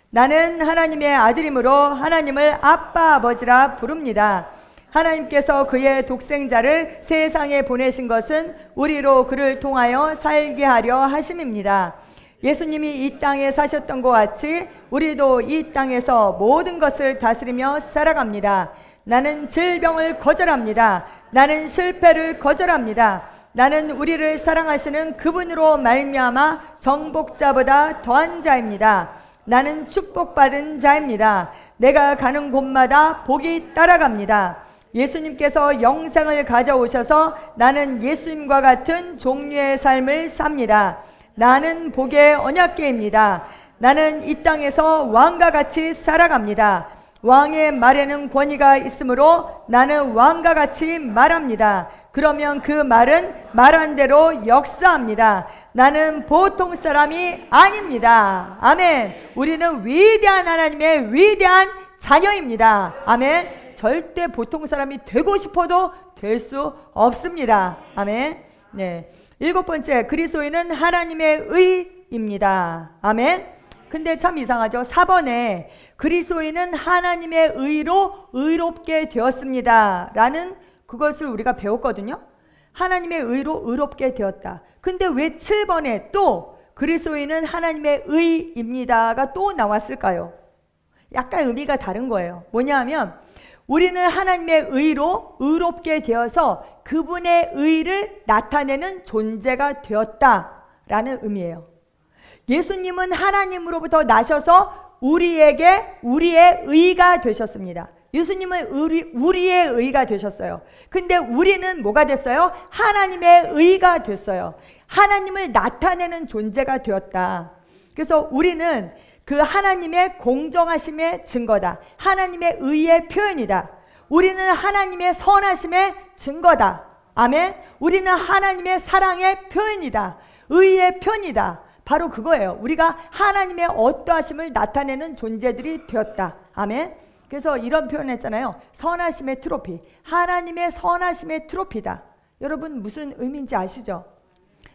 [SPEAKER 1] 나는 하나님의 아들이므로 하나님을 아빠 아버지라 부릅니다. 하나님께서 그의 독생자를 세상에 보내신 것은 우리로 그를 통하여 살게 하려 하심입니다. 예수님이 이 땅에 사셨던 것 같이 우리도 이 땅에서 모든 것을 다스리며 살아갑니다. 나는 질병을 거절합니다. 나는 실패를 거절합니다. 나는 우리를 사랑하시는 그분으로 말미암아 정복자보다 더한 자입니다. 나는 축복받은 자입니다. 내가 가는 곳마다 복이 따라갑니다. 예수님께서 영생을 가져오셔서 나는 예수님과 같은 종류의 삶을 삽니다. 나는 복의 언약궤입니다. 나는 이 땅에서 왕과 같이 살아갑니다. 왕의 말에는 권위가 있으므로 나는 왕과 같이 말합니다. 그러면 그 말은 말한 대로 역사합니다. 나는 보통 사람이 아닙니다. 아멘. 우리는 위대한 하나님의 위대한 자녀입니다. 아멘. 절대 보통 사람이 되고 싶어도 될 수 없습니다. 아멘. 네. 7번째, 그리스도인은 하나님의 의입니다. 아멘. 근데 참 이상하죠. 4번에 그리스도인은 하나님의 의로 의롭게 되었습니다 라는 그것을 우리가 배웠거든요. 하나님의 의로 의롭게 되었다. 근데 왜 7번에 또 그리스도인은 하나님의 의입니다가 또 나왔을까요? 약간 의미가 다른 거예요. 뭐냐면 우리는 하나님의 의로 의롭게 되어서 그분의 의를 나타내는 존재가 되었다라는 의미예요. 예수님은 하나님으로부터 나셔서 우리에게 우리의 의가 되셨습니다. 예수님은 우리의 의가 되셨어요. 근데 우리는 뭐가 됐어요? 하나님의 의가 됐어요. 하나님을 나타내는 존재가 되었다. 그래서 우리는 그 하나님의 공정하심의 증거다. 하나님의 의의 표현이다. 우리는 하나님의 선하심의 증거다. 아멘. 우리는 하나님의 사랑의 표현이다. 의의 표현이다. 바로 그거예요. 우리가 하나님의 어떠하심을 나타내는 존재들이 되었다. 아멘. 그래서 이런 표현을 했잖아요. 선하심의 트로피. 하나님의 선하심의 트로피다. 여러분 무슨 의미인지 아시죠?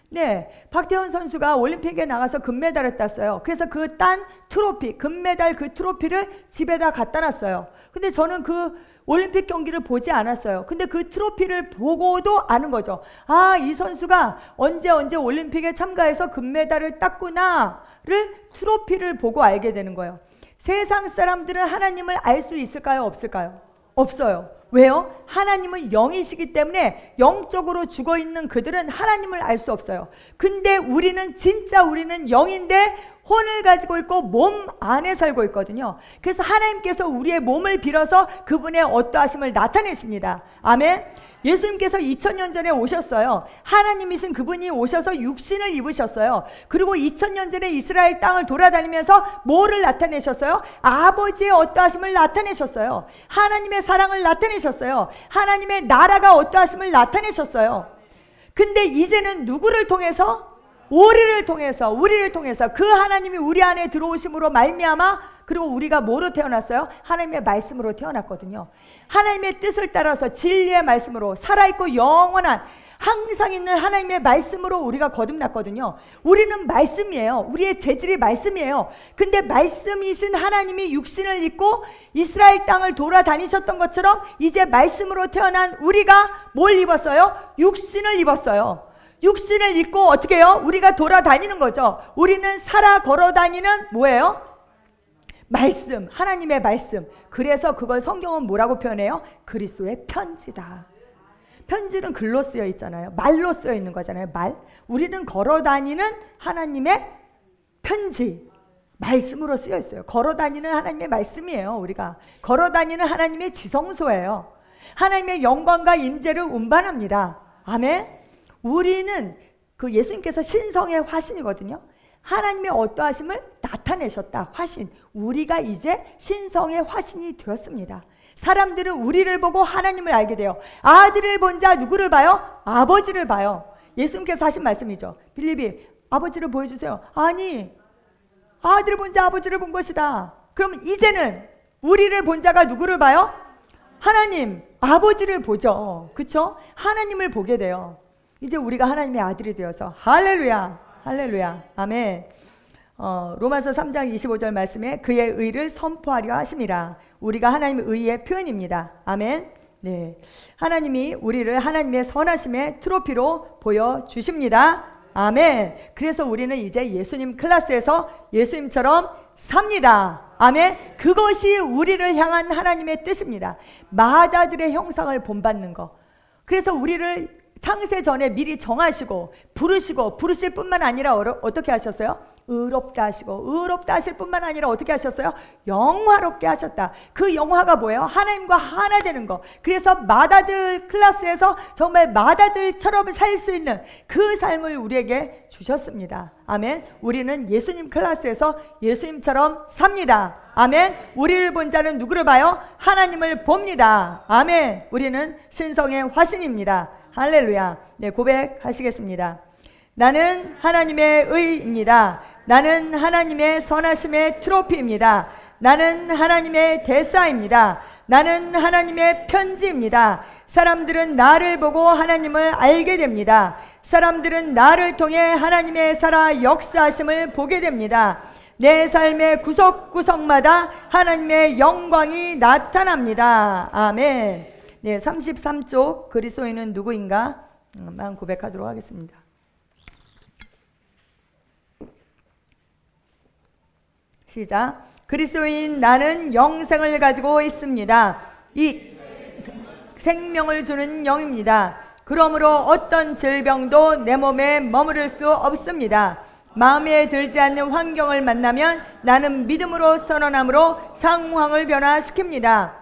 [SPEAKER 1] 네, 박태원 선수가 올림픽에 나가서 금메달을 땄어요. 그래서 그 딴 트로피, 금메달 그 트로피를 집에다 갖다 놨어요. 근데 저는 그 올림픽 경기를 보지 않았어요. 근데 그 트로피를 보고도 아는 거죠. 아, 이 선수가 언제 올림픽에 참가해서 금메달을 땄구나를 트로피를 보고 알게 되는 거예요. 세상 사람들은 하나님을 알 수 있을까요? 없을까요? 없어요. 왜요? 하나님은 영이시기 때문에 영적으로 죽어있는 그들은 하나님을 알 수 없어요. 근데 우리는 영인데 혼을 가지고 있고 몸 안에 살고 있거든요. 그래서 하나님께서 우리의 몸을 빌어서 그분의 어떠하심을 나타내십니다. 아멘. 예수님께서 2000년 전에 오셨어요. 하나님이신 그분이 오셔서 육신을 입으셨어요. 그리고 2000년 전에 이스라엘 땅을 돌아다니면서 뭐를 나타내셨어요? 아버지의 어떠하심을 나타내셨어요. 하나님의 사랑을 나타내셨어요. 하나님의 나라가 어떠하심을 나타내셨어요. 근데 이제는 누구를 통해서? 우리를 통해서 그 하나님이 우리 안에 들어오심으로 말미암아 그리고 우리가 뭐로 태어났어요? 하나님의 말씀으로 태어났거든요. 하나님의 뜻을 따라서 진리의 말씀으로 살아있고 영원한 항상 있는 하나님의 말씀으로 우리가 거듭났거든요. 우리는 말씀이에요. 우리의 재질이 말씀이에요. 근데 말씀이신 하나님이 육신을 입고 이스라엘 땅을 돌아다니셨던 것처럼 이제 말씀으로 태어난 우리가 뭘 입었어요? 육신을 입었어요. 육신을 입고 어떻게 해요? 우리가 돌아다니는 거죠. 우리는 살아 걸어다니는 뭐예요? 말씀, 하나님의 말씀. 그래서 그걸 성경은 뭐라고 표현해요? 그리스도의 편지다. 편지는 글로 쓰여 있잖아요. 말로 쓰여 있는 거잖아요. 말. 우리는 걸어다니는 하나님의 편지, 말씀으로 쓰여 있어요. 걸어다니는 하나님의 말씀이에요. 우리가 걸어다니는 하나님의 지성소예요. 하나님의 영광과 임재를 운반합니다. 아멘. 우리는 그 예수님께서 신성의 화신이거든요. 하나님의 어떠하심을 나타내셨다. 화신. 우리가 이제 신성의 화신이 되었습니다. 사람들은 우리를 보고 하나님을 알게 돼요. 아들을 본 자 누구를 봐요? 아버지를 봐요. 예수님께서 하신 말씀이죠. 빌립이 아버지를 보여주세요. 아니, 아들을 본 자 아버지를 본 것이다. 그럼 이제는 우리를 본 자가 누구를 봐요? 하나님, 아버지를 보죠. 그렇죠? 하나님을 보게 돼요. 이제 우리가 하나님의 아들이 되어서 할렐루야, 할렐루야, 아멘. 로마서 3장 25절 말씀에 그의 의를 선포하려 하심이라. 우리가 하나님의 의의 표현입니다. 아멘. 네, 하나님이 우리를 하나님의 선하심의 트로피로 보여주십니다. 아멘. 그래서 우리는 이제 예수님 클래스에서 예수님처럼 삽니다. 아멘. 그것이 우리를 향한 하나님의 뜻입니다. 마다들의 형상을 본받는 거. 그래서 우리를 창세 전에 미리 정하시고 부르실 뿐만 아니라 어떻게 하셨어요? 의롭다 하시고, 의롭다 하실 뿐만 아니라 어떻게 하셨어요? 영화롭게 하셨다. 그 영화가 뭐예요? 하나님과 하나 되는 거. 그래서 마다들 클래스에서 정말 마다들처럼 살 수 있는 그 삶을 우리에게 주셨습니다. 아멘. 우리는 예수님 클래스에서 예수님처럼 삽니다. 아멘. 우리를 본 자는 누구를 봐요? 하나님을 봅니다. 아멘. 우리는 신성의 화신입니다. 할렐루야. 네, 고백하시겠습니다. 나는 하나님의 의입니다. 나는 하나님의 선하심의 트로피입니다. 나는 하나님의 대사입니다. 나는 하나님의 편지입니다. 사람들은 나를 보고 하나님을 알게 됩니다. 사람들은 나를 통해 하나님의 살아 역사하심을 보게 됩니다. 내 삶의 구석구석마다 하나님의 영광이 나타납니다. 아멘. 네, 33쪽 그리스도인은 누구인가? 만 고백하도록 하겠습니다. 시작. 그리스도인 나는 영생을 가지고 있습니다. 이 생명을 주는 영입니다. 그러므로 어떤 질병도 내 몸에 머무를 수 없습니다. 마음에 들지 않는 환경을 만나면 나는 믿음으로 선언함으로 상황을 변화시킵니다.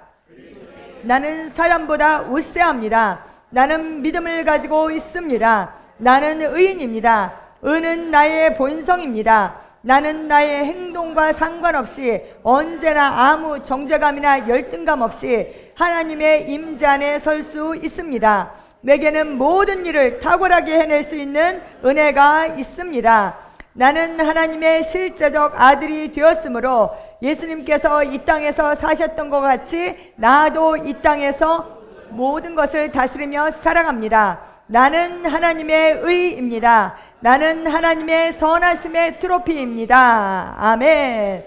[SPEAKER 1] 나는 사람보다 우세합니다. 나는 믿음을 가지고 있습니다. 나는 의인입니다. 의는 나의 본성입니다. 나는 나의 행동과 상관없이 언제나 아무 정죄감이나 열등감 없이 하나님의 임재 안에 설 수 있습니다. 내게는 모든 일을 탁월하게 해낼 수 있는 은혜가 있습니다. 나는 하나님의 실제적 아들이 되었으므로 예수님께서 이 땅에서 사셨던 것 같이 나도 이 땅에서 모든 것을 다스리며 살아갑니다. 나는 하나님의 의입니다. 나는 하나님의 선하심의 트로피입니다. 아멘.